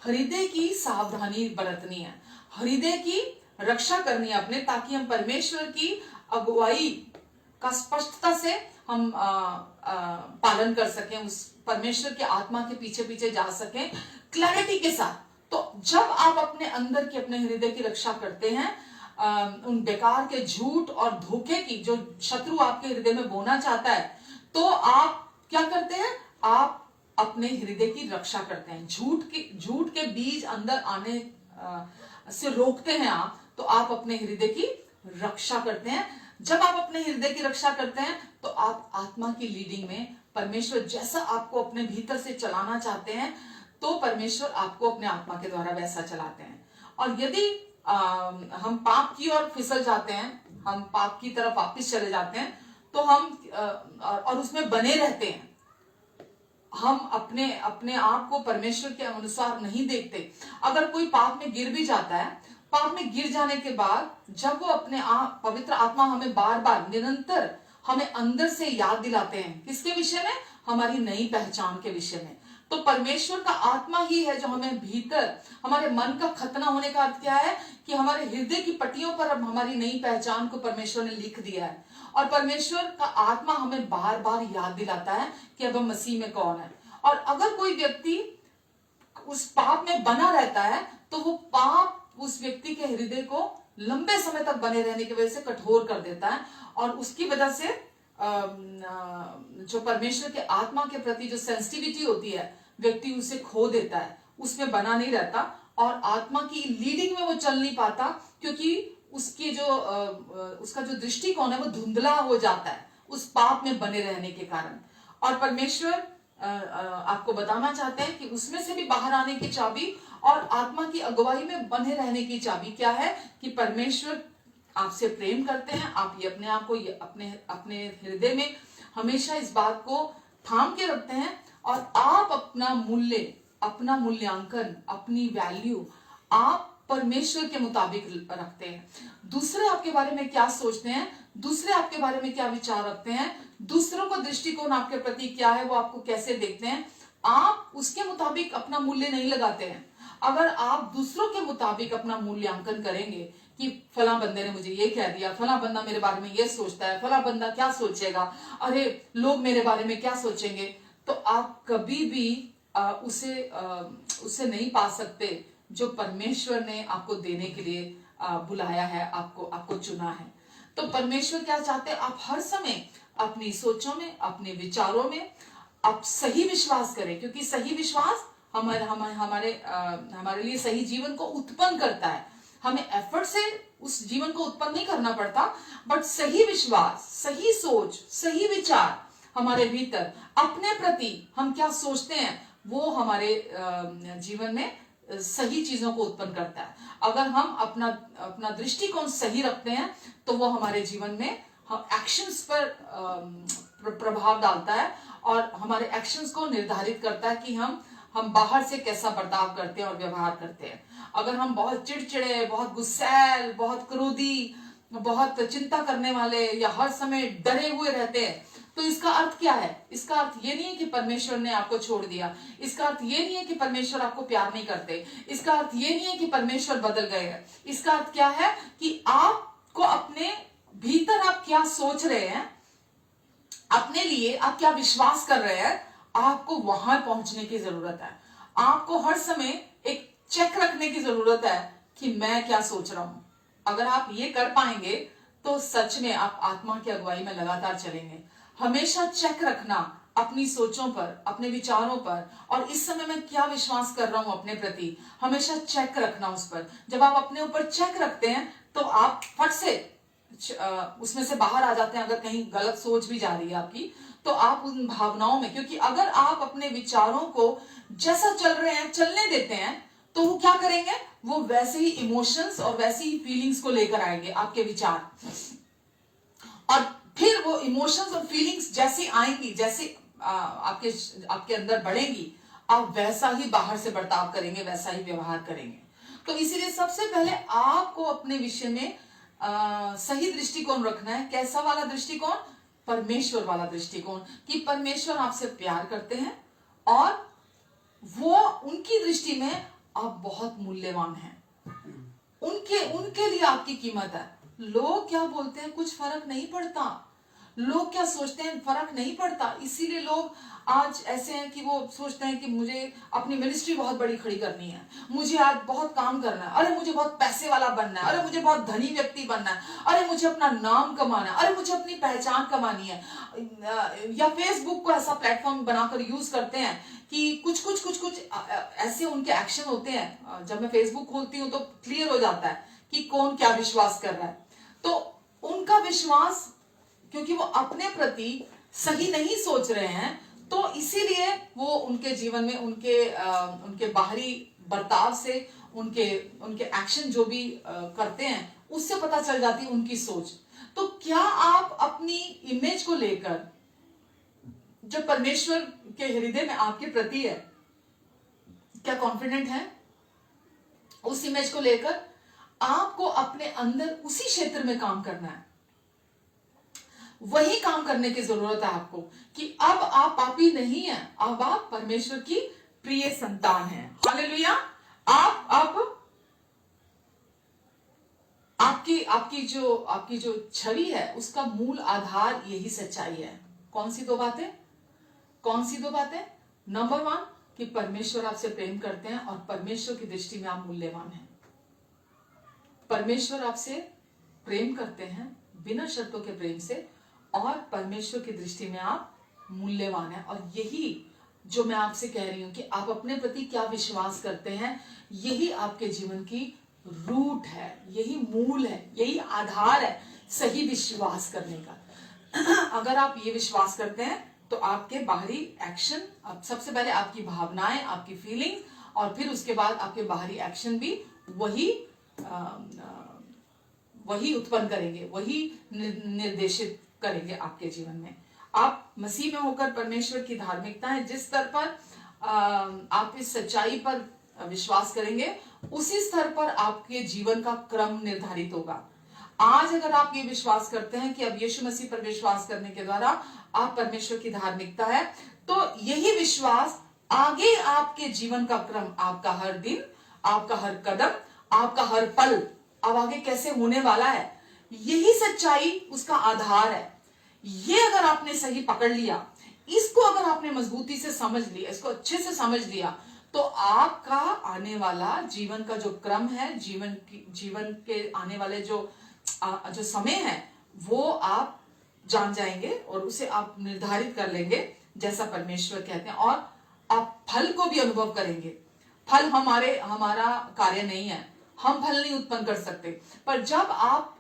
हृदय की सावधानी बरतनी है, हृदय की रक्षा करनी है अपने, ताकि हम परमेश्वर की अगुवाई का स्पष्टता से हम पालन कर सकें, उस परमेश्वर के आत्मा के पीछे पीछे जा सकें क्लैरिटी के साथ। तो जब आप अपने अंदर की, अपने हृदय की रक्षा करते हैं, उन बेकार के झूठ और धोखे की जो शत्रु आपके हृदय में बोना चाहता है, तो आप क्या करते हैं? आप अपने हृदय की रक्षा करते हैं, झूठ के बीज अंदर आने से रोकते हैं आप। तो आप अपने हृदय की रक्षा करते हैं। जब आप अपने हृदय की रक्षा करते हैं तो आप आत्मा की लीडिंग में, परमेश्वर जैसा आपको अपने भीतर से चलाना चाहते हैं, तो परमेश्वर आपको अपने आत्मा के द्वारा वैसा चलाते हैं। और यदि हम पाप की ओर फिसल जाते हैं, हम पाप की तरफ वापस चले जाते हैं, तो हम और उसमें बने रहते हैं, हम अपने आप को परमेश्वर के अनुसार नहीं देखते। अगर कोई पाप में गिर भी जाता है, पाप में गिर जाने के बाद जब वो अपने आप, पवित्र आत्मा हमें बार बार निरंतर हमें अंदर से याद दिलाते हैं, किसके विषय में? हमारी नई पहचान के विषय में। तो परमेश्वर का आत्मा ही है जो हमें भीतर, हमारे मन का खतना होने का अर्थ क्या है? कि हमारे हृदय की पट्टियों पर अब हमारी नई पहचान को परमेश्वर ने लिख दिया है। और परमेश्वर का आत्मा हमें बार बार याद दिलाता है कि अब हम मसीह में कौन है। और अगर कोई व्यक्ति उस पाप में बना रहता है, तो वो पाप उस व्यक्ति के हृदय को लंबे समय तक बने रहने की वजह से कठोर कर देता है, और उसकी वजह से जो परमेश्वर के आत्मा के प्रति जो सेंसिटिविटी होती है, व्यक्ति उसे खो देता है, उसमें बना नहीं रहता, और आत्मा की लीडिंग में वो चल नहीं पाता, क्योंकि उसकी जो उसका जो दृष्टिकोण है वो धुंधला हो जाता है उस पाप में बने रहने के कारण। और परमेश्वर आपको बताना चाहते हैं कि उसमें से भी बाहर आने की चाबी और आत्मा की अगुवाई में बने रहने की चाबी क्या है? कि परमेश्वर आपसे प्रेम करते हैं। आप ये अपने आप को, ये अपने हृदय में हमेशा इस बात को थाम के रखते हैं, और आप अपना मूल्यांकन, अपनी वैल्यू आप परमेश्वर के मुताबिक रखते हैं। दूसरे आपके बारे में क्या सोचते हैं, दूसरे आपके बारे में क्या विचार रखते हैं, दूसरों का दृष्टिकोण आपके प्रति क्या है, वो आपको कैसे देखते हैं, आप उसके मुताबिक अपना मूल्य नहीं लगाते हैं। अगर आप दूसरों के मुताबिक अपना मूल्यांकन करेंगे कि फला बंदे ने मुझे ये कह दिया, फला बंदा मेरे बारे में ये सोचता है, फला बंदा क्या सोचेगा, अरे लोग मेरे बारे में क्या सोचेंगे, तो आप कभी भी उसे नहीं पा सकते जो परमेश्वर ने आपको देने के लिए बुलाया है, आपको चुना है। तो परमेश्वर क्या चाहते हैं? आप हर समय अपनी सोचों में, अपने विचारों में आप सही विश्वास करें, क्योंकि सही विश्वास हमारे लिए सही जीवन को उत्पन्न करता है। हमें एफर्ट से उस जीवन को उत्पन्न नहीं करना पड़ता, बट सही विश्वास, सही सोच, सही विचार हमारे भीतर अपने प्रति हम क्या सोचते हैं, वो हमारे जीवन में सही चीजों को उत्पन्न करता है। अगर हम अपना दृष्टिकोण सही रखते हैं, तो वो हमारे जीवन में हम एक्शंस पर प्रभाव डालता है, और हमारे एक्शंस को निर्धारित करता है कि हम बाहर से कैसा बर्ताव करते हैं और व्यवहार करते हैं। अगर हम बहुत चिड़चिड़े, बहुत गुस्सैल, बहुत क्रोधी, बहुत चिंता करने वाले, या हर समय डरे हुए रहते हैं, तो इसका अर्थ क्या है? इसका अर्थ ये नहीं है कि परमेश्वर ने आपको छोड़ दिया, इसका अर्थ ये नहीं है कि परमेश्वर आपको प्यार नहीं करते, इसका अर्थ ये नहीं है कि परमेश्वर बदल गए हैं। इसका अर्थ क्या है? कि आपको अपने भीतर आप क्या सोच रहे हैं, अपने लिए आप क्या विश्वास कर रहे हैं, आपको वहां पहुंचने की जरूरत है। आपको हर समय एक चेक रखने की जरूरत है कि मैं क्या सोच रहा हूं। अगर आप ये कर पाएंगे तो सच में आप आत्मा की अगुवाई में लगातार चलेंगे। हमेशा चेक रखना अपनी सोचों पर, अपने विचारों पर, और इस समय मैं क्या विश्वास कर रहा हूं अपने प्रति, हमेशा चेक रखना उस पर। जब आप अपने ऊपर चेक रखते हैं तो आप फट से उसमें से बाहर आ जाते हैं। अगर कहीं गलत सोच भी जा रही है आपकी, तो आप उन भावनाओं में, क्योंकि अगर आप अपने विचारों को जैसा चल रहे हैं चलने देते हैं, तो वो क्या करेंगे? वो वैसे ही इमोशंस और वैसी ही फीलिंग्स को लेकर आएंगे, आपके विचार, और फिर वो इमोशंस और फीलिंग्स जैसी आएंगी, जैसे आपके अंदर बढ़ेंगी, आप वैसा ही बाहर से बर्ताव करेंगे, वैसा ही व्यवहार करेंगे। तो इसीलिए सबसे पहले आपको अपने विषय में सही दृष्टिकोण रखना है। कैसा वाला दृष्टिकोण? परमेश्वर वाला दृष्टिकोण, कि परमेश्वर आपसे प्यार करते हैं और वो उनकी दृष्टि में आप बहुत मूल्यवान हैं। उनके लिए आपकी कीमत है। लोग क्या बोलते हैं कुछ फर्क नहीं पड़ता, लोग क्या सोचते हैं फर्क नहीं पड़ता। इसीलिए लोग आज ऐसे हैं कि वो सोचते हैं कि मुझे अपनी मिनिस्ट्री बहुत बड़ी खड़ी करनी है, मुझे आज बहुत काम करना है, अरे मुझे बहुत पैसे वाला बनना है, अरे मुझे बहुत धनी व्यक्ति बनना है, अरे मुझे अपना नाम कमाना है, अरे मुझे अपनी पहचान कमानी है। या फेसबुक को ऐसा प्लेटफॉर्म बनाकर यूज करते हैं कि कुछ ऐसे उनके एक्शन होते हैं। जब मैं फेसबुक खोलती हूँ तो क्लियर हो जाता है कि कौन क्या विश्वास कर रहा है। तो उनका विश्वास, क्योंकि वो अपने प्रति सही नहीं सोच रहे हैं, तो इसीलिए वो उनके जीवन में उनके बाहरी बर्ताव से, उनके एक्शन जो भी करते हैं उससे पता चल जाती है उनकी सोच। तो क्या आप अपनी इमेज को लेकर, जो परमेश्वर के हृदय में आपके प्रति है, क्या कॉन्फिडेंट है? उस इमेज को लेकर आपको अपने अंदर उसी क्षेत्र में काम करना है। वही काम करने की जरूरत है आपको कि अब आप पापी नहीं हैं, अब आप परमेश्वर की प्रिय संतान हैं। हालेलुया। आपकी जो छवि है उसका मूल आधार यही सच्चाई है। कौन सी दो बातें? नंबर 1 कि परमेश्वर आपसे प्रेम करते हैं और परमेश्वर की दृष्टि में आप मूल्यवान हैं। परमेश्वर आपसे प्रेम करते हैं बिना शर्तों के प्रेम से, और परमेश्वर की दृष्टि में आप मूल्यवान हैं। और यही जो मैं आपसे कह रही हूं कि आप अपने प्रति क्या विश्वास करते हैं, यही आपके जीवन की रूट है, यही मूल है, यही आधार है सही विश्वास करने का। अगर आप ये विश्वास करते हैं तो आपके बाहरी एक्शन, सबसे पहले आपकी भावनाएं, आपकी फीलिंग्स, और फिर उसके बाद आपके बाहरी एक्शन भी वही उत्पन्न करेंगे, वही निर्देशित करेंगे आपके जीवन में। आप मसीह में होकर परमेश्वर की धार्मिकता है, जिस स्तर पर आप इस सच्चाई पर विश्वास करेंगे, उसी स्तर पर आपके जीवन का क्रम निर्धारित होगा। आज अगर आप ये विश्वास करते हैं कि अब यीशु मसीह पर विश्वास करने के द्वारा आप परमेश्वर की धार्मिकता है, तो यही विश्वास आगे आपके जीवन का क्रम, आपका हर दिन, आपका हर कदम, आपका हर पल अब आगे कैसे होने वाला है, यही सच्चाई उसका आधार है। ये अगर आपने सही पकड़ लिया, इसको अगर आपने मजबूती से समझ लिया, इसको अच्छे से समझ लिया, तो आपका आने वाला जीवन का जो क्रम है, जीवन के आने वाले जो समय है, वो आप जान जाएंगे और उसे आप निर्धारित कर लेंगे जैसा परमेश्वर कहते हैं, और आप फल को भी अनुभव करेंगे। फल हमारा कार्य नहीं है, हम फल नहीं उत्पन्न कर सकते, पर जब आप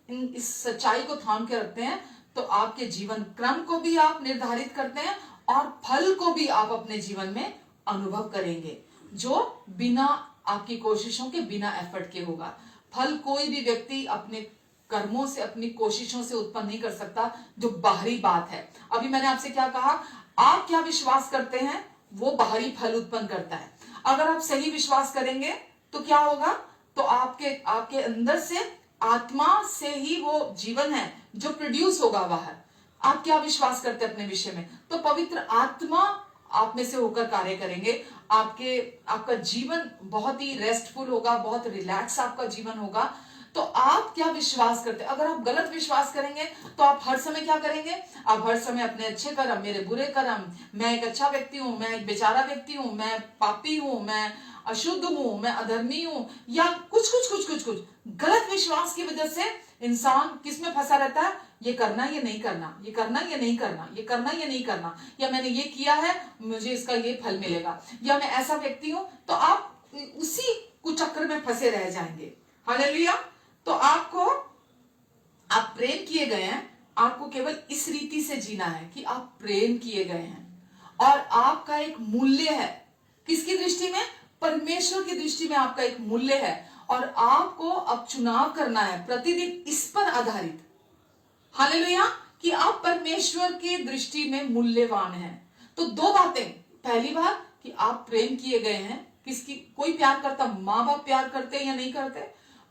इस सच्चाई को थाम के रखते हैं तो आपके जीवन क्रम को भी आप निर्धारित करते हैं और फल को भी आप अपने जीवन में अनुभव करेंगे, जो बिना आपकी कोशिशों के, बिना एफर्ट के होगा। फल कोई भी व्यक्ति अपने कर्मों से, अपनी कोशिशों से उत्पन्न नहीं कर सकता, जो बाहरी बात है। अभी मैंने आपसे क्या कहा, आप क्या विश्वास करते हैं वो बाहरी फल उत्पन्न करता है। अगर आप सही विश्वास करेंगे तो क्या होगा, तो आपके अंदर से, आत्मा से ही वो जीवन है जो प्रोड्यूस होगा बाहर। आप क्या विश्वास करते हैं अपने विषय में, तो पवित्र आत्मा आप में से होकर कार्य करेंगे। आपका जीवन बहुत ही रेस्टफुल होगा, बहुत रिलैक्स आपका जीवन होगा। तो आप क्या विश्वास करते हैं? अगर आप गलत विश्वास करेंगे तो आप हर समय क्या करेंगे, आप हर समय अपने अच्छे कर्म, मेरे बुरे कर्म, मैं एक अच्छा व्यक्ति हूं, मैं एक बेचारा व्यक्ति हूं, मैं पापी हूं, मैं अशुद्ध हूं, मैं अधर्मी हूं, या कुछ गलत विश्वास की वजह से इंसान किसमें फंसा रहता है, ये करना ये नहीं करना, ये करना ये नहीं करना, ये करना ये नहीं करना, या मैंने ये किया है मुझे इसका ये फल मिलेगा, या मैं ऐसा व्यक्ति हूं। तो आप उसी कुचक्र में फंसे रह जाएंगे। हालेलुया। तो आप प्रेम किए गए हैं, आपको केवल इस रीति से जीना है कि आप प्रेम किए गए हैं और आपका एक मूल्य है। किसकी दृष्टि में? परमेश्वर की दृष्टि में आपका एक मूल्य है, और आपको अब चुनाव करना है प्रतिदिन इस पर आधारित, हालेलुया, कि आप परमेश्वर की दृष्टि में मूल्यवान हैं। तो दो बातें, पहली बात कि आप प्रेम किए गए हैं, किसकी कोई प्यार करता? माँ बाप प्यार करते हैं या नहीं करते?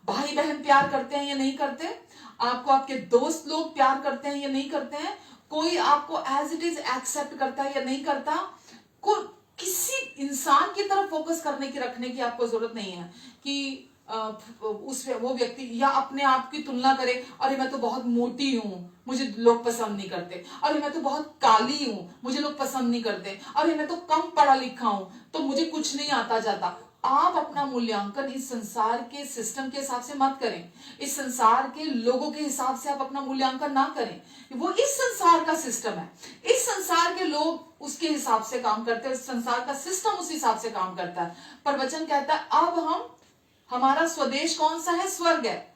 भाई बहन प्यार करते हैं या नहीं करते? आपको आपके दोस्त लोग प्यार करते हैं या नहीं करते हैं? कोई आपको एज इट इज एक्सेप्ट करता है या नहीं करता? किसी इंसान की तरफ फोकस करने की रखने की आपको जरूरत नहीं है कि वो व्यक्ति या अपने आप की तुलना करे, अरे मैं तो बहुत मोटी हूं, मुझे लोग पसंद नहीं करते, अरे मैं तो बहुत काली हूं, मुझे लोग पसंद नहीं करते, अरे मैं तो कम पढ़ा लिखा हूं, तो मुझे कुछ नहीं आता जाता। आप अपना मूल्यांकन इस संसार के सिस्टम के हिसाब से मत करें, इस संसार के लोगों के हिसाब से आप अपना मूल्यांकन ना करें। वो इस संसार का सिस्टम है, इस संसार के लोग उसके हिसाब से काम करते हैं, इस संसार का सिस्टम उस हिसाब से काम करता है। पर वचन कहता है अब हमारा स्वदेश कौन सा है? स्वर्ग है।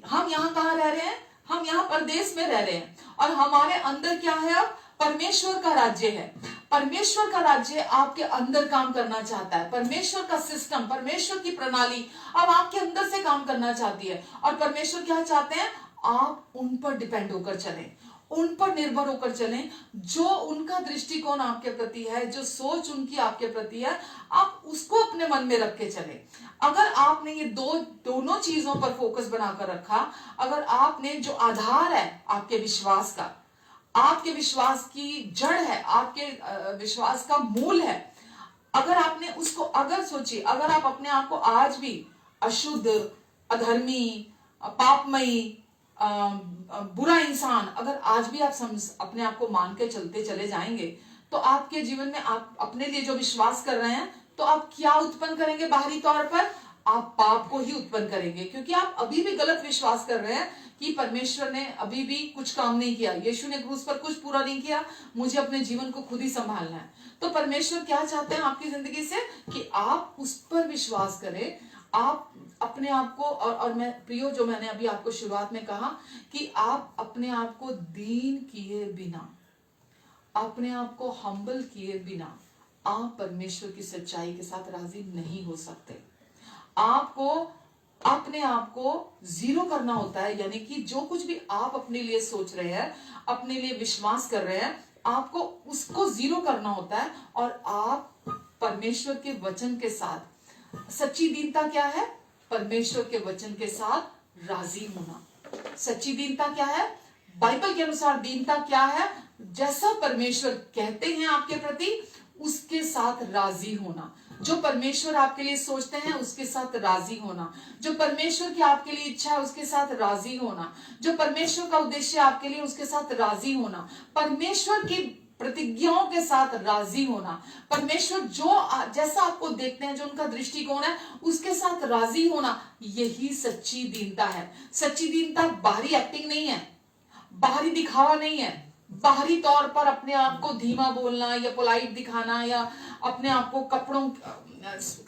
हम यहाँ कहाँ रह रहे हैं? हम यहाँ परदेश में रह रहे हैं, और हमारे अंदर क्या है? अब परमेश्वर का राज्य है। परमेश्वर का राज्य आपके अंदर काम करना चाहता है। परमेश्वर का सिस्टम, परमेश्वर की प्रणाली अब आपके अंदर से काम करना चाहती है। और परमेश्वर क्या चाहते हैं? आप उन पर डिपेंड होकर चलें, उन पर निर्भर होकर चलें। जो उनका दृष्टिकोण आपके प्रति है, जो सोच उनकी आपके प्रति है, आप उसको अपने मन में रख के चलें। अगर आपने ये दोनों चीजों पर फोकस बनाकर रखा, अगर आपने जो आधार है आपके विश्वास का, आपके विश्वास की जड़ है, आपके विश्वास का मूल है, अगर आपने उसको, अगर सोचिए, अगर आप अपने आप को आज भी अशुद्ध, अधर्मी, पापमयी, बुरा इंसान अगर आज भी आप अपने आप को मान के चलते चले जाएंगे, तो आपके जीवन में आप अपने लिए जो विश्वास कर रहे हैं, तो आप क्या उत्पन्न करेंगे? बाहरी तौर पर आप पाप को ही उत्पन्न करेंगे, क्योंकि आप अभी भी गलत विश्वास कर रहे हैं कि परमेश्वर ने अभी भी कुछ काम नहीं किया, यीशु ने क्रूस पर कुछ पूरा नहीं किया, मुझे अपने जीवन को खुद ही संभालना है। तो परमेश्वर क्या चाहते हैं आपकी जिंदगी से? कि आप उस पर विश्वास करें, आप अपने आप को, और मैं प्रियो, जो मैंने अभी आपको शुरुआत में कहा कि आप अपने आप को दीन किए बिना, अपने आप को हम्बल किए बिना आप परमेश्वर की सच्चाई के साथ राजी नहीं हो सकते। आपको अपने आप को जीरो करना होता है, यानी कि जो कुछ भी आप अपने लिए सोच रहे हैं, अपने लिए विश्वास कर रहे हैं, आपको उसको जीरो करना होता है, और आप परमेश्वर के वचन के साथ, सच्ची दीनता क्या है? परमेश्वर के वचन के साथ राजी होना। सच्ची दीनता क्या है? बाइबल के अनुसार दीनता क्या है? जैसा परमेश्वर कहते हैं आपके प्रति, उसके साथ राजी होना। जो परमेश्वर आपके लिए सोचते हैं उसके साथ राजी होना, जो परमेश्वर की आपके लिए इच्छा है उसके साथ राजी होना, जो परमेश्वर का उद्देश्य आपके लिए उसके साथ राजी होना, परमेश्वर की प्रतिज्ञाओं के साथ राजी होना, परमेश्वर जो जैसा आपको देखते हैं, जो उनका दृष्टिकोण है, उसके साथ राजी होना, यही सच्ची दीनता है। सच्ची दीनता बाहरी एक्टिंग नहीं है, बाहरी दिखावा नहीं है, बाहरी तौर पर अपने आप को धीमा बोलना या पोलाइट दिखाना, या अपने आप को कपड़ों,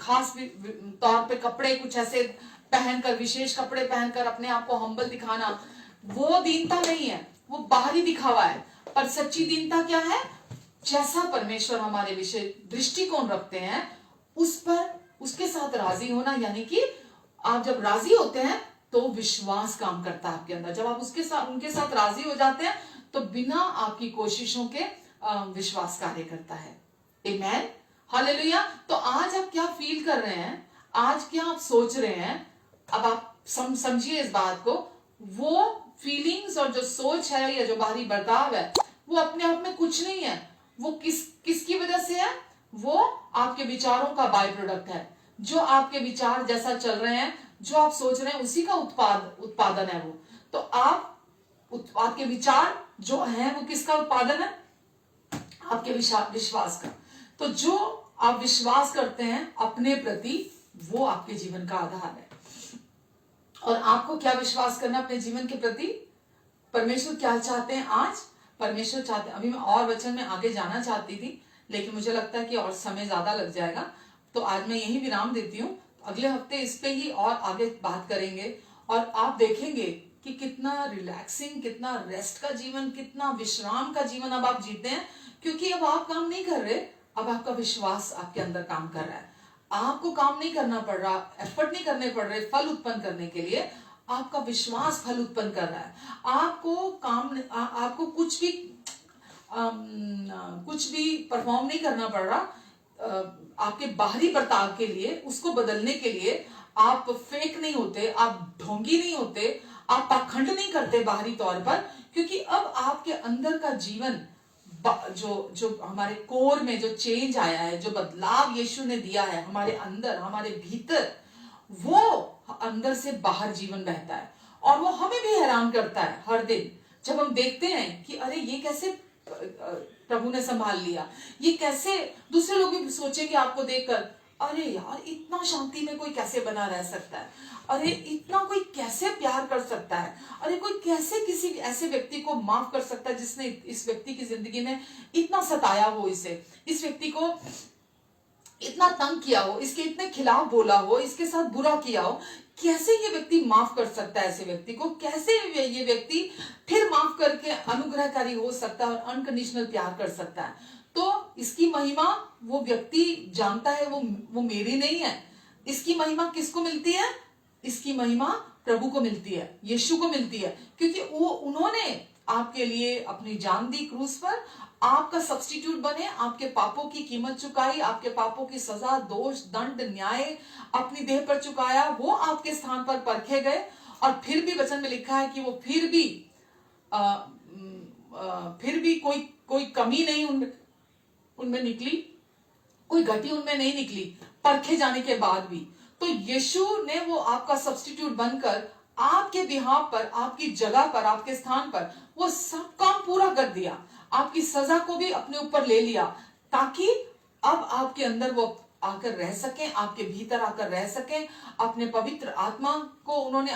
खास तौर पे कपड़े कुछ ऐसे पहनकर, विशेष कपड़े पहनकर अपने आप को हम्बल दिखाना, वो दीनता नहीं है, वो बाहरी दिखावा है। पर सच्ची दीनता क्या है? जैसा परमेश्वर हमारे विषय दृष्टिकोण रखते हैं, उस पर, उसके साथ राजी होना। यानी कि आप जब राजी होते हैं तो विश्वास काम करता है आपके अंदर। जब आप उनके साथ राजी हो जाते हैं, तो बिना आपकी कोशिशों के विश्वास कार्य करता है। आमेन, हालेलुया। तो आज आप क्या फील कर रहे हैं, आज क्या आप सोच रहे हैं, अब आप समझिए इस बात को। वो फीलिंग्स और जो सोच है या जो बाहरी बर्ताव है, वो अपने आप में कुछ नहीं है। वो किसकी वजह से है? वो आपके विचारों का बाय प्रोडक्ट है। जो आपके विचार जैसा चल रहे हैं, जो आप सोच रहे हैं, उसी का उत्पादन है वो। तो आपके विचार जो है वो किसका उत्पादन है? आपके विश्वास का। तो जो आप विश्वास करते हैं अपने प्रति, वो आपके जीवन का आधार है। और आपको क्या विश्वास करना अपने जीवन के प्रति? परमेश्वर क्या चाहते हैं आज? परमेश्वर चाहते हैं, अभी मैं और वचन में आगे जाना चाहती थी, लेकिन मुझे लगता है कि और समय ज्यादा लग जाएगा, तो आज मैं यही विराम देती हूँ। अगले हफ्ते इस पे ही और आगे बात करेंगे, और आप देखेंगे कि कितना रिलैक्सिंग, कितना रेस्ट का जीवन, कितना विश्राम का जीवन अब आप जीते हैं, क्योंकि अब आप काम नहीं कर रहे, अब आपका विश्वास आपके अंदर काम कर रहा है। आपको काम नहीं करना पड़ रहा, एफर्ट नहीं करने पड़ रहे फल उत्पन्न करने के लिए, आपका विश्वास फल उत्पन्न कर रहा है। आपको कुछ भी परफॉर्म नहीं करना पड़ रहा, आपके बाहरी बर्ताव के लिए, उसको बदलने के लिए आप फेक नहीं होते, आप ढोंगी नहीं होते, आप पाखंड नहीं करते बाहरी तौर पर, क्योंकि अब आपके अंदर का जीवन जो जो हमारे कोर में जो चेंज आया है, जो बदलाव यीशु ने दिया है हमारे अंदर, हमारे भीतर, वो अंदर से बाहर जीवन बहता है। और वो हमें भी हैरान करता है हर दिन, जब हम देखते हैं कि अरे ये कैसे प्रभु ने संभाल लिया, ये कैसे, दूसरे लोग भी सोचेंगे आपको देखकर, अरे यार इतना शांति में कोई कैसे बना रह सकता है, अरे इतना कोई कैसे प्यार कर सकता है, अरे कोई कैसे किसी ऐसे व्यक्ति को माफ कर सकता है जिसने इस व्यक्ति की जिंदगी में इतना सताया हो, इस व्यक्ति को इतना तंग किया हो, इसके इतने खिलाफ बोला हो, इसके साथ बुरा किया हो, कैसे ये व्यक्ति माफ कर सकता है ऐसे व्यक्ति को, कैसे ये व्यक्ति फिर माफ करके अनुग्रहकारी हो सकता है और अनकंडीशनल प्यार कर सकता है। तो इसकी महिमा वो व्यक्ति जानता है, वो मेरी नहीं है। इसकी महिमा किसको मिलती है? इसकी महिमा प्रभु को मिलती है, यीशु को मिलती है, क्योंकि वो उन्होंने आपके लिए अपनी जान दी क्रूस पर, आपका सब्स्टिट्यूट बने, आपके पापों की कीमत चुकाई, आपके पापों की सजा, दोष, दंड, न्याय अपनी देह पर चुकाया, वो आपके स्थान पर परखे गए। और फिर भी वचन में लिखा है कि वो फिर भी कोई कमी नहीं उनमें निकली, कोई घटी उनमें नहीं निकली परखे जाने के बाद भी। तो यीशु ने वो आपका सब्स्टिट्यूट बनकर आपके बिहाफ पर, आपकी जगह पर, आपके स्थान पर वो सब काम पूरा कर दिया, आपकी सजा को भी अपने ऊपर ले लिया, ताकि अब आपके अंदर वो आकर रह सके, आपके भीतर आकर रह सके। अपने पवित्र आत्मा को उन्होंने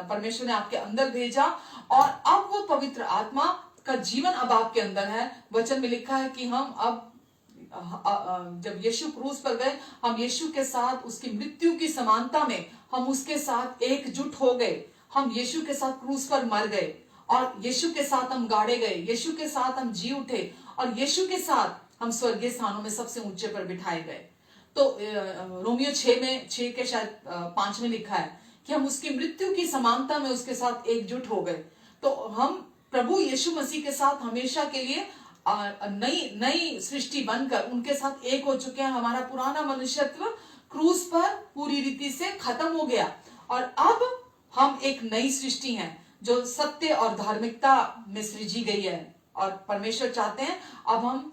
परमेश्वर ने आपके अंदर भेजा, और अब वो पवित्र आत्मा का जीवन अब आपके अंदर है। वचन में लिखा है कि हम अब जब यीशु क्रूस पर गए, हम यीशु के साथ उसकी मृत्यु की समानता में हम उसके साथ एकजुट हो गए। हम यीशु के साथ क्रूस पर मर गए, और यीशु के साथ हम गाड़े गए, यीशु के साथ हम जी उठे, और यीशु के साथ हम स्वर्गीय स्थानों में सबसे ऊंचे पर बिठाए गए। तो रोमियो 6 के शायद 5 में लिखा है कि हम उसकी मृत्यु की समानता में उसके साथ एकजुट हो गए। तो हम प्रभु यीशु मसीह के साथ हमेशा के लिए नई सृष्टि बनकर उनके साथ एक हो चुके हैं। हमारा पुराना मनुष्यत्व क्रूस पर पूरी रीति से खत्म हो गया, और अब हम एक नई सृष्टि हैं जो सत्य और धार्मिकता में सृजी गई है। और परमेश्वर चाहते हैं अब हम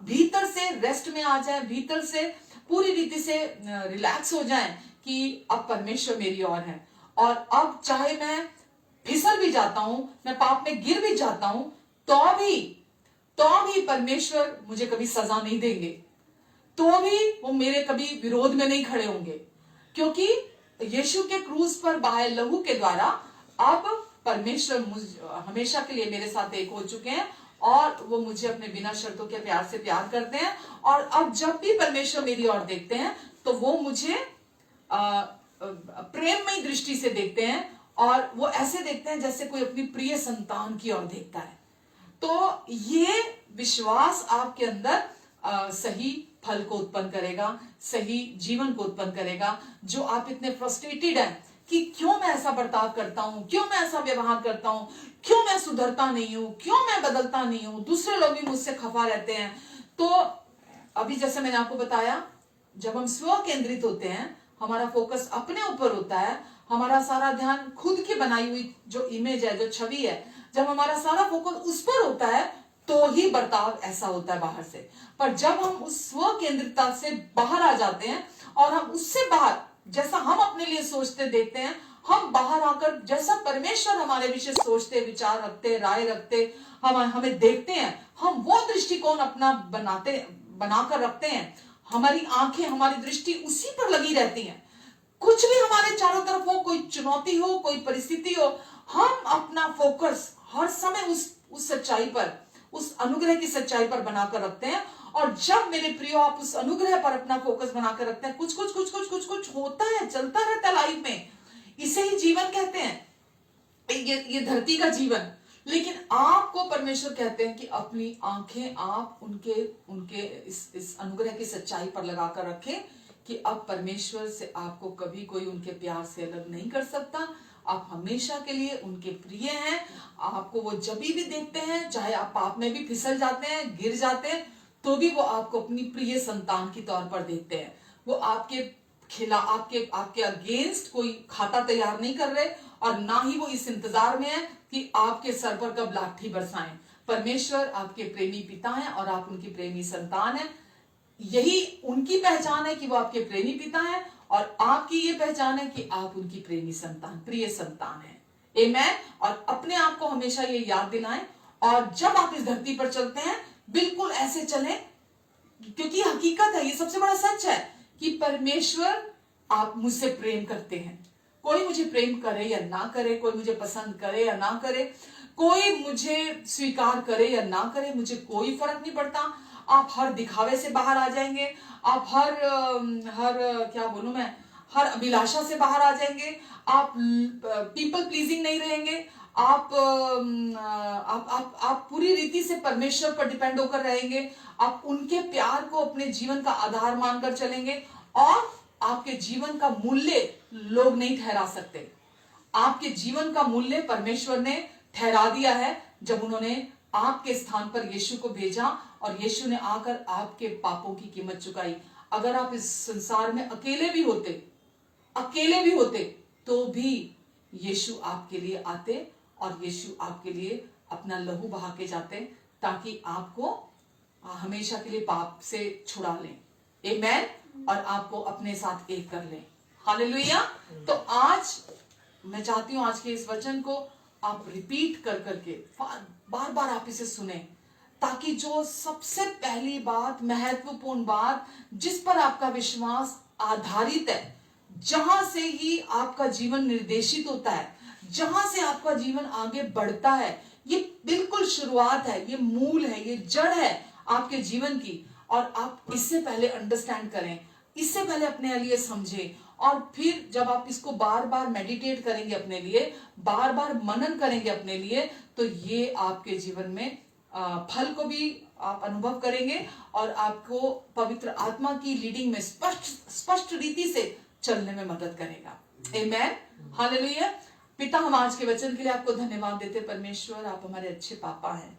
भीतर से रेस्ट में आ जाएं, भीतर से पूरी रीति से रिलैक्स हो जाएं कि अब परमेश्वर मेरी ओर है। और अब चाहे मैं फिसल भी जाता हूं, मैं पाप में गिर भी जाता हूं, तो भी परमेश्वर मुझे कभी सजा नहीं देंगे, तो भी वो मेरे कभी विरोध में नहीं खड़े होंगे, क्योंकि यीशु के क्रूस पर बहाए लहू के द्वारा अब परमेश्वर हमेशा के लिए मेरे साथ एक हो चुके हैं, और वो मुझे अपने बिना शर्तों के प्यार से प्यार करते हैं। और अब जब भी परमेश्वर मेरी ओर देखते हैं तो वो मुझे प्रेममयी दृष्टि से देखते हैं, और वो ऐसे देखते हैं जैसे कोई अपनी प्रिय संतान की ओर देखता है। तो ये विश्वास आपके अंदर सही फल को उत्पन्न करेगा, सही जीवन को उत्पन्न करेगा। जो आप इतने फ्रस्ट्रेटेड हैं कि क्यों मैं ऐसा बर्ताव करता हूं, क्यों मैं ऐसा व्यवहार करता हूं, क्यों मैं सुधरता नहीं हूं, क्यों मैं बदलता नहीं हूं, दूसरे लोग भी मुझसे खफा रहते हैं। तो अभी जैसे मैंने आपको बताया, जब हम स्व केंद्रित होते हैं, हमारा फोकस अपने ऊपर होता है, हमारा सारा ध्यान खुद की बनाई हुई जो इमेज है, जो छवि है, जब हमारा सारा फोकस उस पर होता है तो ही बर्ताव ऐसा होता है बाहर से। पर जब हम उस स्व केंद्रितता से बाहर आ जाते हैं और हम उससे बाहर, जैसा हम अपने लिए सोचते देखते हैं, हम बाहर आकर जैसा परमेश्वर हमारे विषय सोचते, विचार रखते, राय रखते, हमें देखते हैं, हम वो दृष्टिकोण अपना बनाकर रखते हैं। हमारी आंखें, हमारी दृष्टि उसी पर लगी रहती हैं। कुछ भी हमारे चारों तरफ हो, कोई चुनौती हो, कोई परिस्थिति हो, हम अपना फोकस हर समय उस सच्चाई पर, उस अनुग्रह की सच्चाई पर बनाकर रखते हैं। और जब मेरे प्रियो आप उस अनुग्रह पर अपना फोकस बनाकर रखते हैं, कुछ कुछ होता है, चलता रहता है लाइफ में। इसे ही जीवन कहते हैं, ये धरती का जीवन। लेकिन आपको परमेश्वर कहते हैं कि अपनी आंखें आप उनके इस अनुग्रह की सच्चाई पर लगाकर रखें कि अब परमेश्वर से आपको कभी कोई उनके प्यार से अलग नहीं कर सकता। आप हमेशा के लिए उनके प्रिय हैं। आपको वो जब भी देखते हैं, चाहे आप पाप में भी फिसल जाते हैं, गिर जाते हैं, तो भी वो आपको अपनी प्रिय संतान के तौर पर देखते हैं। वो आपके आपके अगेंस्ट कोई खाता तैयार नहीं कर रहे, और ना ही वो इस इंतजार में है कि आपके सर पर कब लाठी बरसाएं। परमेश्वर आपके प्रेमी पिता हैं और आप उनकी प्रेमी संतान हैं। यही उनकी पहचान है कि वो आपके प्रेमी पिता हैं, और आपकी ये पहचान है कि आप उनकी प्रेमी संतान, प्रिय संतान हैं। आमेन। और अपने आप को हमेशा ये याद दिलाएं, और जब आप इस धरती पर चलते हैं बिल्कुल ऐसे चलें, क्योंकि हकीकत है, ये सबसे बड़ा सच है कि परमेश्वर आप मुझसे प्रेम करते हैं। कोई मुझे प्रेम करे या ना करे, कोई मुझे पसंद करे या ना करे, कोई मुझे स्वीकार करे या ना करे, मुझे कोई फर्क नहीं पड़ता। आप हर दिखावे से बाहर आ जाएंगे, आप हर क्या बोलूं मैं, हर अभिलाषा से बाहर आ जाएंगे, आप पीपल प्लीजिंग नहीं रहेंगे, आप पूरी रीति से परमेश्वर पर डिपेंड होकर रहेंगे। आप उनके प्यार को अपने जीवन का आधार मानकर चलेंगे, और आपके जीवन का मूल्य लोग नहीं ठहरा सकते। आपके जीवन का मूल्य परमेश्वर ने ठहरा दिया है, जब उन्होंने आपके स्थान पर यीशु को भेजा, और यीशु ने आकर आपके पापों की कीमत चुकाई। अगर आप इस संसार में अकेले भी होते तो भी यीशु आपके लिए आते, और यीशु आपके लिए अपना लहू बहा के जाते, ताकि आपको हमेशा के लिए पाप से छुड़ा लें। आमेन। और आपको अपने साथ एक कर लें। हालेलुया। तो आज मैं चाहती हूं आज के इस वचन को आप रिपीट कर करके बार बार आप इसे सुने, ताकि जो सबसे पहली बात, महत्वपूर्ण बात, जिस पर आपका विश्वास आधारित है, जहां से ही आपका जीवन निर्देशित होता है, जहां से आपका जीवन आगे बढ़ता है, ये बिल्कुल शुरुआत है, ये मूल है, ये जड़ है आपके जीवन की। और आप इससे पहले अंडरस्टैंड करें, इससे पहले अपने लिए समझें, और फिर जब आप इसको बार बार मेडिटेट करेंगे, अपने लिए बार बार मनन करेंगे अपने लिए, तो ये आपके जीवन में फल को भी आप अनुभव करेंगे, और आपको पवित्र आत्मा की लीडिंग में स्पष्ट रीति से चलने में मदद करेगा। आमेन। हालेलुया। पिता, हम आज के वचन के लिए आपको धन्यवाद देते। परमेश्वर, आप हमारे अच्छे पापा हैं,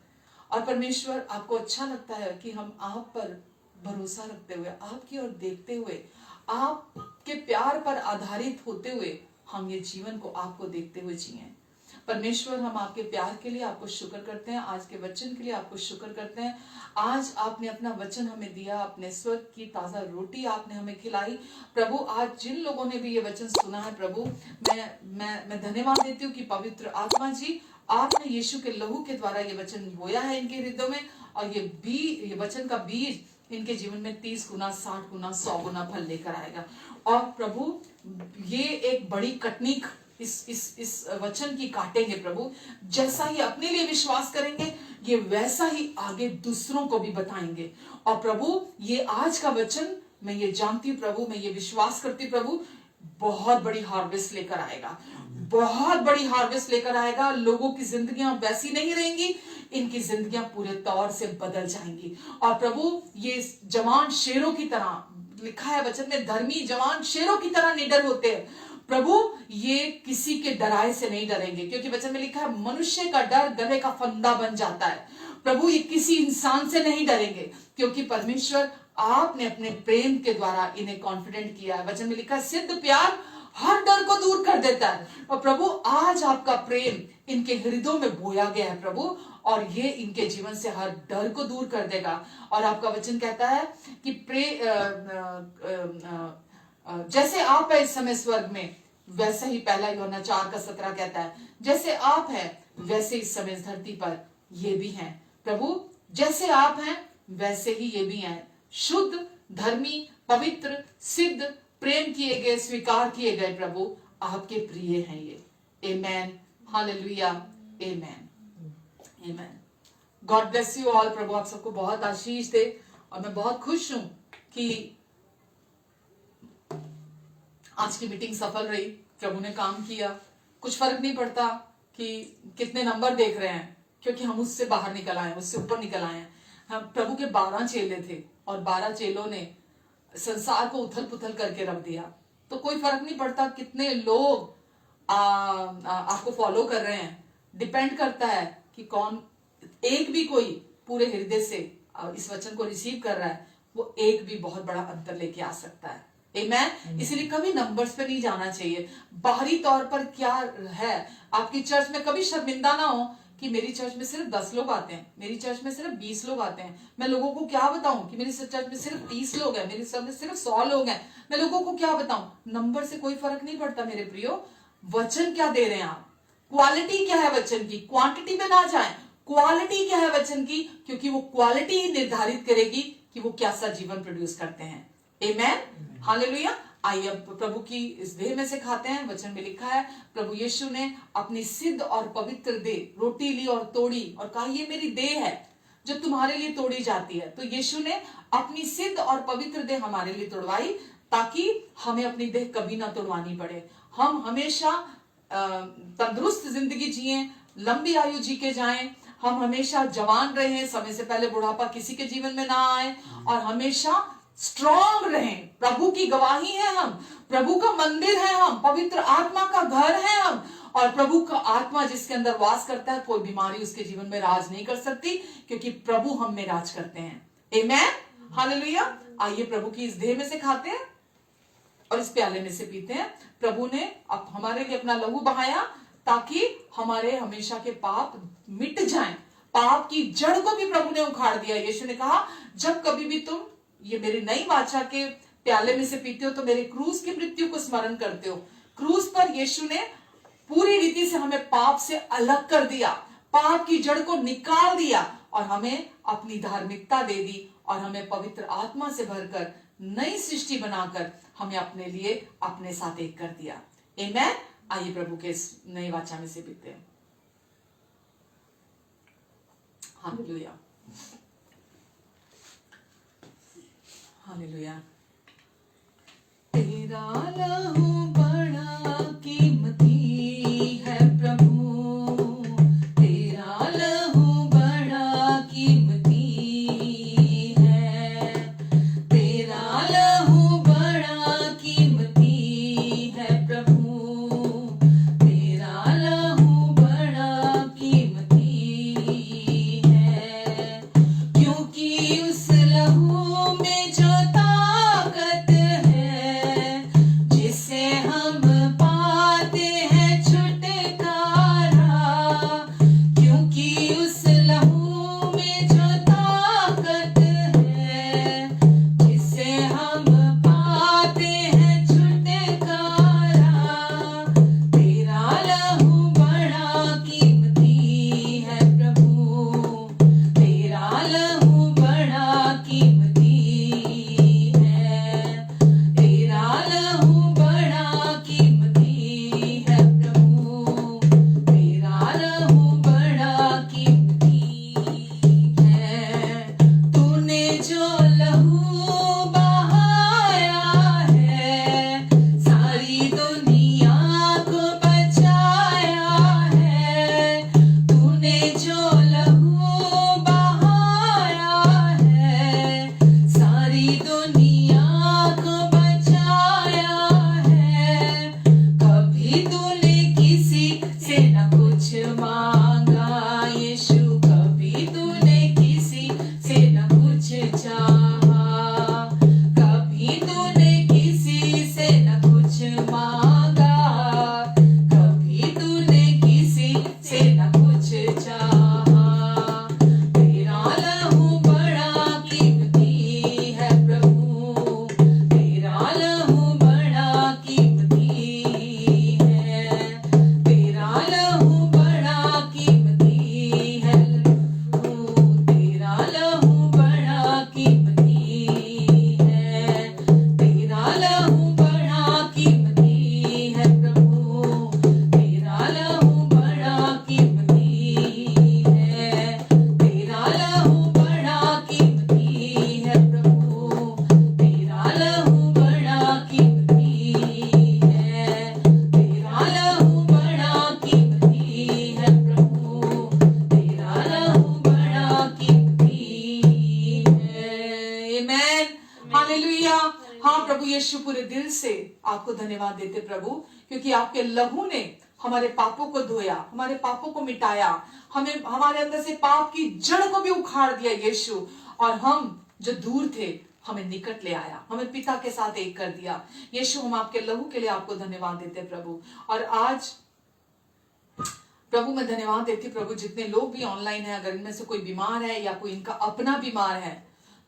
और परमेश्वर आपको अच्छा लगता है कि हम आप पर भरोसा रखते हुए, आपकी ओर देखते हुए, आपके प्यार पर आधारित होते हुए हम ये जीवन को आपको देखते हुए जिएं। परमेश्वर, हम आपके प्यार के लिए आपको शुक्र करते हैं, आज के वचन के लिए आपको शुक्र करते हैं। आज आपने अपना वचन हमें दिया, अपने स्वर्ग की ताजा रोटी आपने हमें खिलाई। प्रभु, आज जिन लोगों ने भी ये वचन सुना है, प्रभु मैं धन्यवाद देती हूँ कि पवित्र आत्मा जी, आपने यीशु के लहू के द्वारा ये वचन बोया है इनके हृदय में, और ये वचन का बीज इनके जीवन में 30 गुना, 60 गुना, 100 गुना फल लेकर आएगा। और प्रभु, ये एक बड़ी कटनी इस वचन की काटेंगे प्रभु। जैसा ही अपने लिए विश्वास करेंगे, ये वैसा ही आगे दूसरों को भी बताएंगे। और प्रभु, ये आज का वचन, मैं ये जानती हूँ प्रभु, मैं ये विश्वास करती हूँ प्रभु, बहुत बड़ी हार्वेस्ट लेकर आएगा, बहुत बड़ी हार्वेस्ट लेकर आएगा। लोगों की जिंदगियां वैसी नहीं रहेंगी, इनकी जिंदगियां पूरे तौर से बदल जाएंगी। और प्रभु, ये जवान शेरों की तरह, लिखा है वचन में, धर्मी जवान शेरों की तरह निडर होते हैं। प्रभु, ये किसी के डराए से नहीं डरेंगे, क्योंकि वचन में लिखा है, मनुष्य का डर गधे का फंदा बन जाता है। प्रभु, ये किसी इंसान से नहीं डरेंगे, क्योंकि परमेश्वर आपने अपने प्रेम के द्वारा इन्हें कॉन्फिडेंट किया है। वचन में लिखा है, सिद्ध प्यार हर डर को दूर कर देता है। और प्रभु, आज आपका प्रेम इनके हृदयों में बोया गया है प्रभु, और ये इनके जीवन से हर डर को दूर कर देगा। और आपका वचन कहता है कि जैसे आप है इस समय स्वर्ग में, वैसे ही, पहला यूहन्ना 4:17 कहता है, जैसे आप है वैसे इस समय इस धरती पर ये भी हैं। प्रभु, जैसे आप हैं वैसे ही ये भी हैं, शुद्ध, धर्मी, पवित्र, सिद्ध, प्रेम किए गए, स्वीकार किए गए। प्रभु, आपके प्रिय हैं ये। Amen. Hallelujah. Amen. Amen. God bless you all. प्रभु आप सबको बहुत आशीष दे, और मैं बहुत खुश हूं कि आज की मीटिंग सफल रही। प्रभु ने काम किया। कुछ फर्क नहीं पड़ता कि कितने नंबर देख रहे हैं, क्योंकि हम उससे बाहर निकल आए, उससे ऊपर निकल आए हैं। हम प्रभु के 12 चेले थे, और 12 चेलों ने संसार को उथल पुथल करके रख दिया। तो कोई फर्क नहीं पड़ता कितने लोग आपको फॉलो कर रहे हैं। डिपेंड करता है कि कौन, एक भी कोई पूरे हृदय से इस वचन को रिसीव कर रहा है, वो एक भी बहुत बड़ा अंतर लेके आ सकता है। आमेन। इसलिए कभी नंबर्स पे नहीं जाना चाहिए। बाहरी तौर पर क्या है आपकी चर्च में, कभी शर्मिंदा ना हो कि मेरी चर्च में सिर्फ 10 लोग आते हैं, मेरी चर्च में सिर्फ 20 लोग आते हैं। मैं लोगों को क्या बताऊं कि मेरी चर्च में सिर्फ 30 लोग हैं, मेरी चर्च में सिर्फ 100 लोग हैं। मैं लोगों को क्या बताऊं? नंबर से कोई फर्क नहीं पड़ता मेरे प्रियो। वचन क्या दे रहे हैं आप, क्वालिटी क्या है वचन की। क्वांटिटी पे ना जाए, क्वालिटी क्या है वचन की, क्योंकि वो क्वालिटी ही निर्धारित करेगी कि वो कैसा जीवन प्रोड्यूस करते हैं। आमेन, हालेलुया। आइए अब प्रभु की इस देह में से खाते हैं। वचन में लिखा है, प्रभु यीशु ने अपनी सिद्ध और पवित्र देह रोटी ली और तोड़ी और कहा, ये मेरी देह है जो तुम्हारे लिए तोड़ी जाती है। तो यीशु ने अपनी सिद्ध और पवित्र देह हमारे लिए तोड़वाई, ताकि हमें अपनी देह कभी ना तोड़वानी पड़े। हम हमेशा तंदुरुस्त जिंदगी जिए, लंबी आयु जी के जाएं। हम हमेशा जवान रहें, समय से पहले बुढ़ापा किसी के जीवन में ना आए, और हमेशा स्ट्रॉन्ग रहें। प्रभु की गवाही है हम, प्रभु का मंदिर है हम, पवित्र आत्मा का घर है हम, और प्रभु का आत्मा जिसके अंदर वास करता है, कोई बीमारी उसके जीवन में राज नहीं कर सकती, क्योंकि प्रभु हम में राज करते हैं। आमेन, हालेलुया। आइए प्रभु की इस देह में से खाते हैं और इस प्याले में से पीते हैं। प्रभु ने अब हमारे लिए अपना लहू बहाया, ताकि हमारे हमेशा के पाप मिट जाएं। पाप की जड़ को भी प्रभु ने उखाड़ दिया। यीशु ने कहा, जब कभी भी तुम ये मेरी नई वाचा के प्याले में से पीते हो तो मेरे क्रूस की मृत्यु को स्मरण करते हो। क्रूस पर यीशु ने पूरी रीति से हमें पाप से अलग कर दिया, पाप की जड़ को निकाल दिया, और हमें अपनी धार्मिकता दे दी, और हमें पवित्र आत्मा से भरकर नई सृष्टि बनाकर हमें अपने लिए अपने साथ एक कर दिया। आमेन। आइए प्रभु के इस नई वाचा में से पीते हैं। Hallelujah, hallelujah. तेरा लहू बड़ा कीमती है प्रभु, तेरा लहू बड़ा कीमती है, तेरा लहू बड़ा कीमती है प्रभु, तेरा लहू बड़ा कीमती है, क्योंकि उस लहू में जो ताकत है, जिससे हम पाते हैं छुटकारा, क्योंकि उस लहू में जो ताकत है, जिससे हम पाते हैं छुटकारा, तेरा लहू बड़ा कीमती है प्रभु, तेरा लहू बड़ा कीमती है, तेरा लहू बड़ा कीमती है प्रभु, तेरा लहू बड़ा कीमती है। तूने जो लहू बहाया है, सारी दुनिया को बचाया है। तूने जो लहू बहाया है, सारी दुनिया को बचाया है। कभी तूने किसी से न कुछ मांगा यीशु, कभी तूने किसी से न कुछ चाहा, कभी तूने किसी से न कुछ मांगा, कभी तूने किसी से न कुछ चाहा। तेरा लहू बड़ा कीमती है प्रभु, तेरा लहू बड़ा कीमती है, तेरा लहू बड़ा कीमती है प्रभु, तेरा लहू बड़ा कीमती है, तेरा लहू बड़ा कीमती है प्रभु, तेरा लहू बड़ा कीमती है, तेरा लहू बड़ा कीमती है प्रभु, तेरा लहू बड़ा कीमती है, तेरा लहू बड़ा कीमती है प्रभु, तेरा लहू बड़ा कीमती है। आमेन, हालेलुया। हाँ प्रभु यीशु, पूरे दिल से आपको धन्यवाद देते प्रभु, क्योंकि आपके लहू ने हमारे पापों को धोया, हमारे पापों को मिटाया, हमें हमारे अंदर से पाप की जड़ को भी उखाड़ दिया यीशु, और हम जो दूर थे हमें निकट ले आया, हमें पिता के साथ एक कर दिया। यीशु हम आपके लहू के लिए आपको धन्यवाद देते हैं प्रभु। और आज प्रभु मैं धन्यवाद देती प्रभु, जितने लोग भी ऑनलाइन है, अगर इनमें से कोई बीमार है या कोई इनका अपना बीमार है,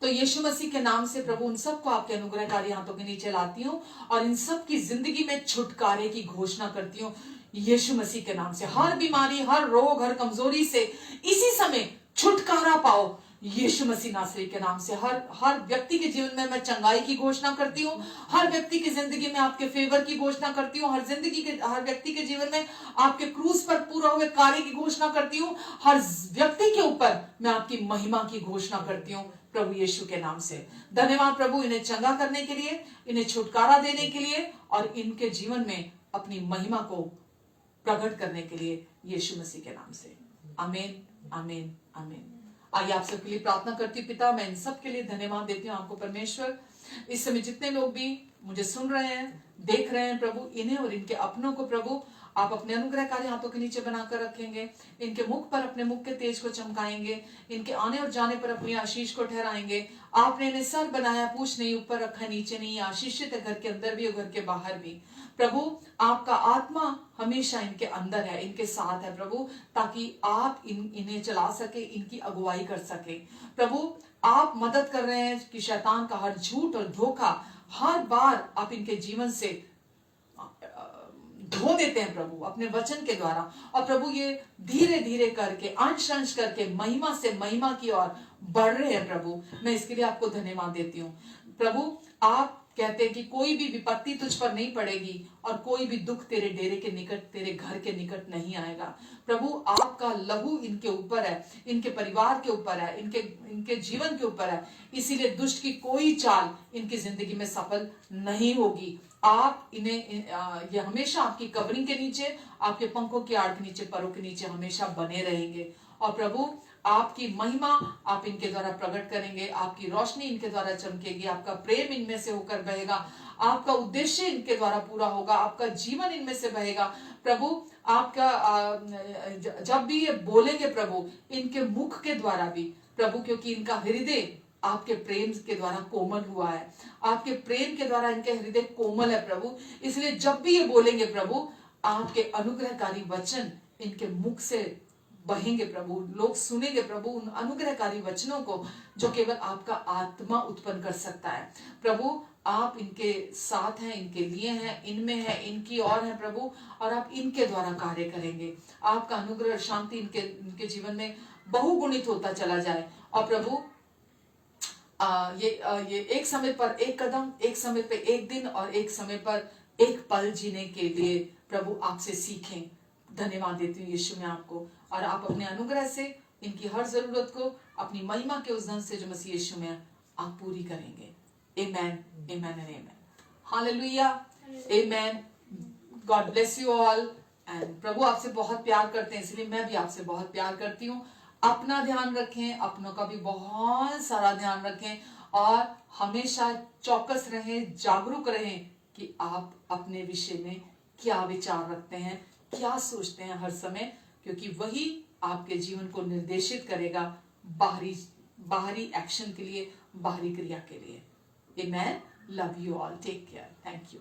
तो यीशु मसीह के नाम से प्रभु उन सबको आपके अनुग्रहकारी हाथों के नीचे लाती हूँ और इन सब की जिंदगी में छुटकारे की घोषणा करती हूँ यीशु मसीह के नाम से। हर बीमारी, हर रोग, हर कमजोरी से इसी समय छुटकारा पाओ यीशु मसीह नासरी के नाम से। हर व्यक्ति के जीवन में मैं चंगाई की घोषणा करती हूँ, हर व्यक्ति की जिंदगी में आपके फेवर की घोषणा करती हूँ, हर व्यक्ति के जीवन में आपके क्रूस पर पूरा हुए कार्य की घोषणा करती हूँ, हर व्यक्ति के ऊपर मैं आपकी महिमा की घोषणा करती हूँ प्रभु यीशु के नाम से। धन्यवाद प्रभु इन्हें चंगा करने के लिए, इन्हें छुटकारा देने के लिए और इनके जीवन में अपनी महिमा को प्रकट करने के लिए यीशु मसीह के नाम से। आमीन, आमीन, आमीन। आइए आप सबके लिए प्रार्थना करती हूँ। पिता, मैं इन सब के लिए धन्यवाद देती हूँ आपको परमेश्वर। इस समय जितने लोग भी मुझे सुन रहे हैं, देख रहे हैं प्रभु, इन्हें और इनके अपनों को प्रभु आप अपने अनुग्रहकारी हाथों के नीचे बनाकर रखेंगे, इनके मुख पर अपने मुख के तेज को चमकाएंगे, इनके आने और जाने पर अपनी आशीष को ठहराएंगे। आपने इन्हें सर बनाया, पूछ नहीं, ऊपर रखा नीचे नहीं, आशीषित है घर के अंदर भी और घर के बाहर भी। प्रभु आपका आत्मा हमेशा इनके अंदर है, इनके साथ है प्रभु, ताकि आप इन्हें चला सके, इनकी अगुवाई कर सके। प्रभु आप मदद कर रहे हैं कि शैतान का हर झूठ और धोखा हर बार आप इनके जीवन से धो देते हैं प्रभु अपने वचन के द्वारा। और प्रभु ये धीरे धीरे करके, अंश अंश करके महिमा से महिमा की ओर बढ़ रहे हैं प्रभु। मैं इसके लिए आपको धन्यवाद देती हूँ प्रभु। आप कहते हैं कि कोई भी विपत्ति तुझ पर नहीं पड़ेगी और कोई भी दुख तेरे डेरे के निकट, तेरे घर के निकट नहीं आएगा। प्रभु आपका लहू इनके ऊपर है, इनके परिवार के ऊपर है, इनके जीवन के ऊपर है, इसीलिए दुष्ट की कोई चाल इनकी जिंदगी में सफल नहीं होगी। आप इन्हें ये हमेशा आपकी कवरिंग के नीचे, आपके पंखों की आड़ के नीचे, परों के नीचे हमेशा बने रहेंगे। और प्रभु आपकी महिमा आप इनके द्वारा प्रकट करेंगे, आपकी रोशनी इनके द्वारा चमकेगी, आपका प्रेम इनमें से होकर बहेगा, आपका उद्देश्य इनके द्वारा पूरा होगा, आपका जीवन इनमें से बहेगा। प्रभु आपका जब भी ये बोलेंगे प्रभु, इनके मुख के द्वारा भी प्रभु, क्योंकि इनका हृदय आपके प्रेम के द्वारा कोमल हुआ है, आपके प्रेम के द्वारा इनके हृदय कोमल है प्रभु। इसलिए जब भी ये बोलेंगे प्रभु, आपके अनुग्रहकारी वचन इनके मुख से बहेंगे प्रभु, लोग सुनेंगे प्रभु उन अनुग्रहकारी वचनों को जो केवल आपका आत्मा उत्पन्न कर सकता है। प्रभु आप इनके साथ हैं, इनके लिए हैं, इनमें है, इनकी और है प्रभु, और आप इनके द्वारा कार्य करेंगे। आपका अनुग्रह शांति इनके जीवन में बहुगुणित होता चला जाए। और प्रभु ये एक समय पर एक कदम, एक समय पर एक दिन और एक समय पर एक पल जीने के लिए प्रभु आपसे सीखें। धन्यवाद देती हूँ यीशु में आपको, और आप अपने अनुग्रह से इनकी हर जरूरत को अपनी महिमा के उस धन से जो मसीह यीशु में आप पूरी करेंगे। Amen, amen and amen. Hallelujah, amen. God bless you all. And प्रभु आपसे बहुत प्यार करते हैं, इसलिए मैं भी आपसे बहुत प्यार करती हूँ। अपना ध्यान रखें, अपनों का भी बहुत सारा ध्यान रखें, और हमेशा चौकस रहें, जागरूक रहें कि आप अपने विषय में क्या विचार रखते हैं, क्या सोचते हैं हर समय, क्योंकि वही आपके जीवन को निर्देशित करेगा बाहरी एक्शन के लिए, बाहरी क्रिया के लिए। Amen. Love you all, take care, thank you.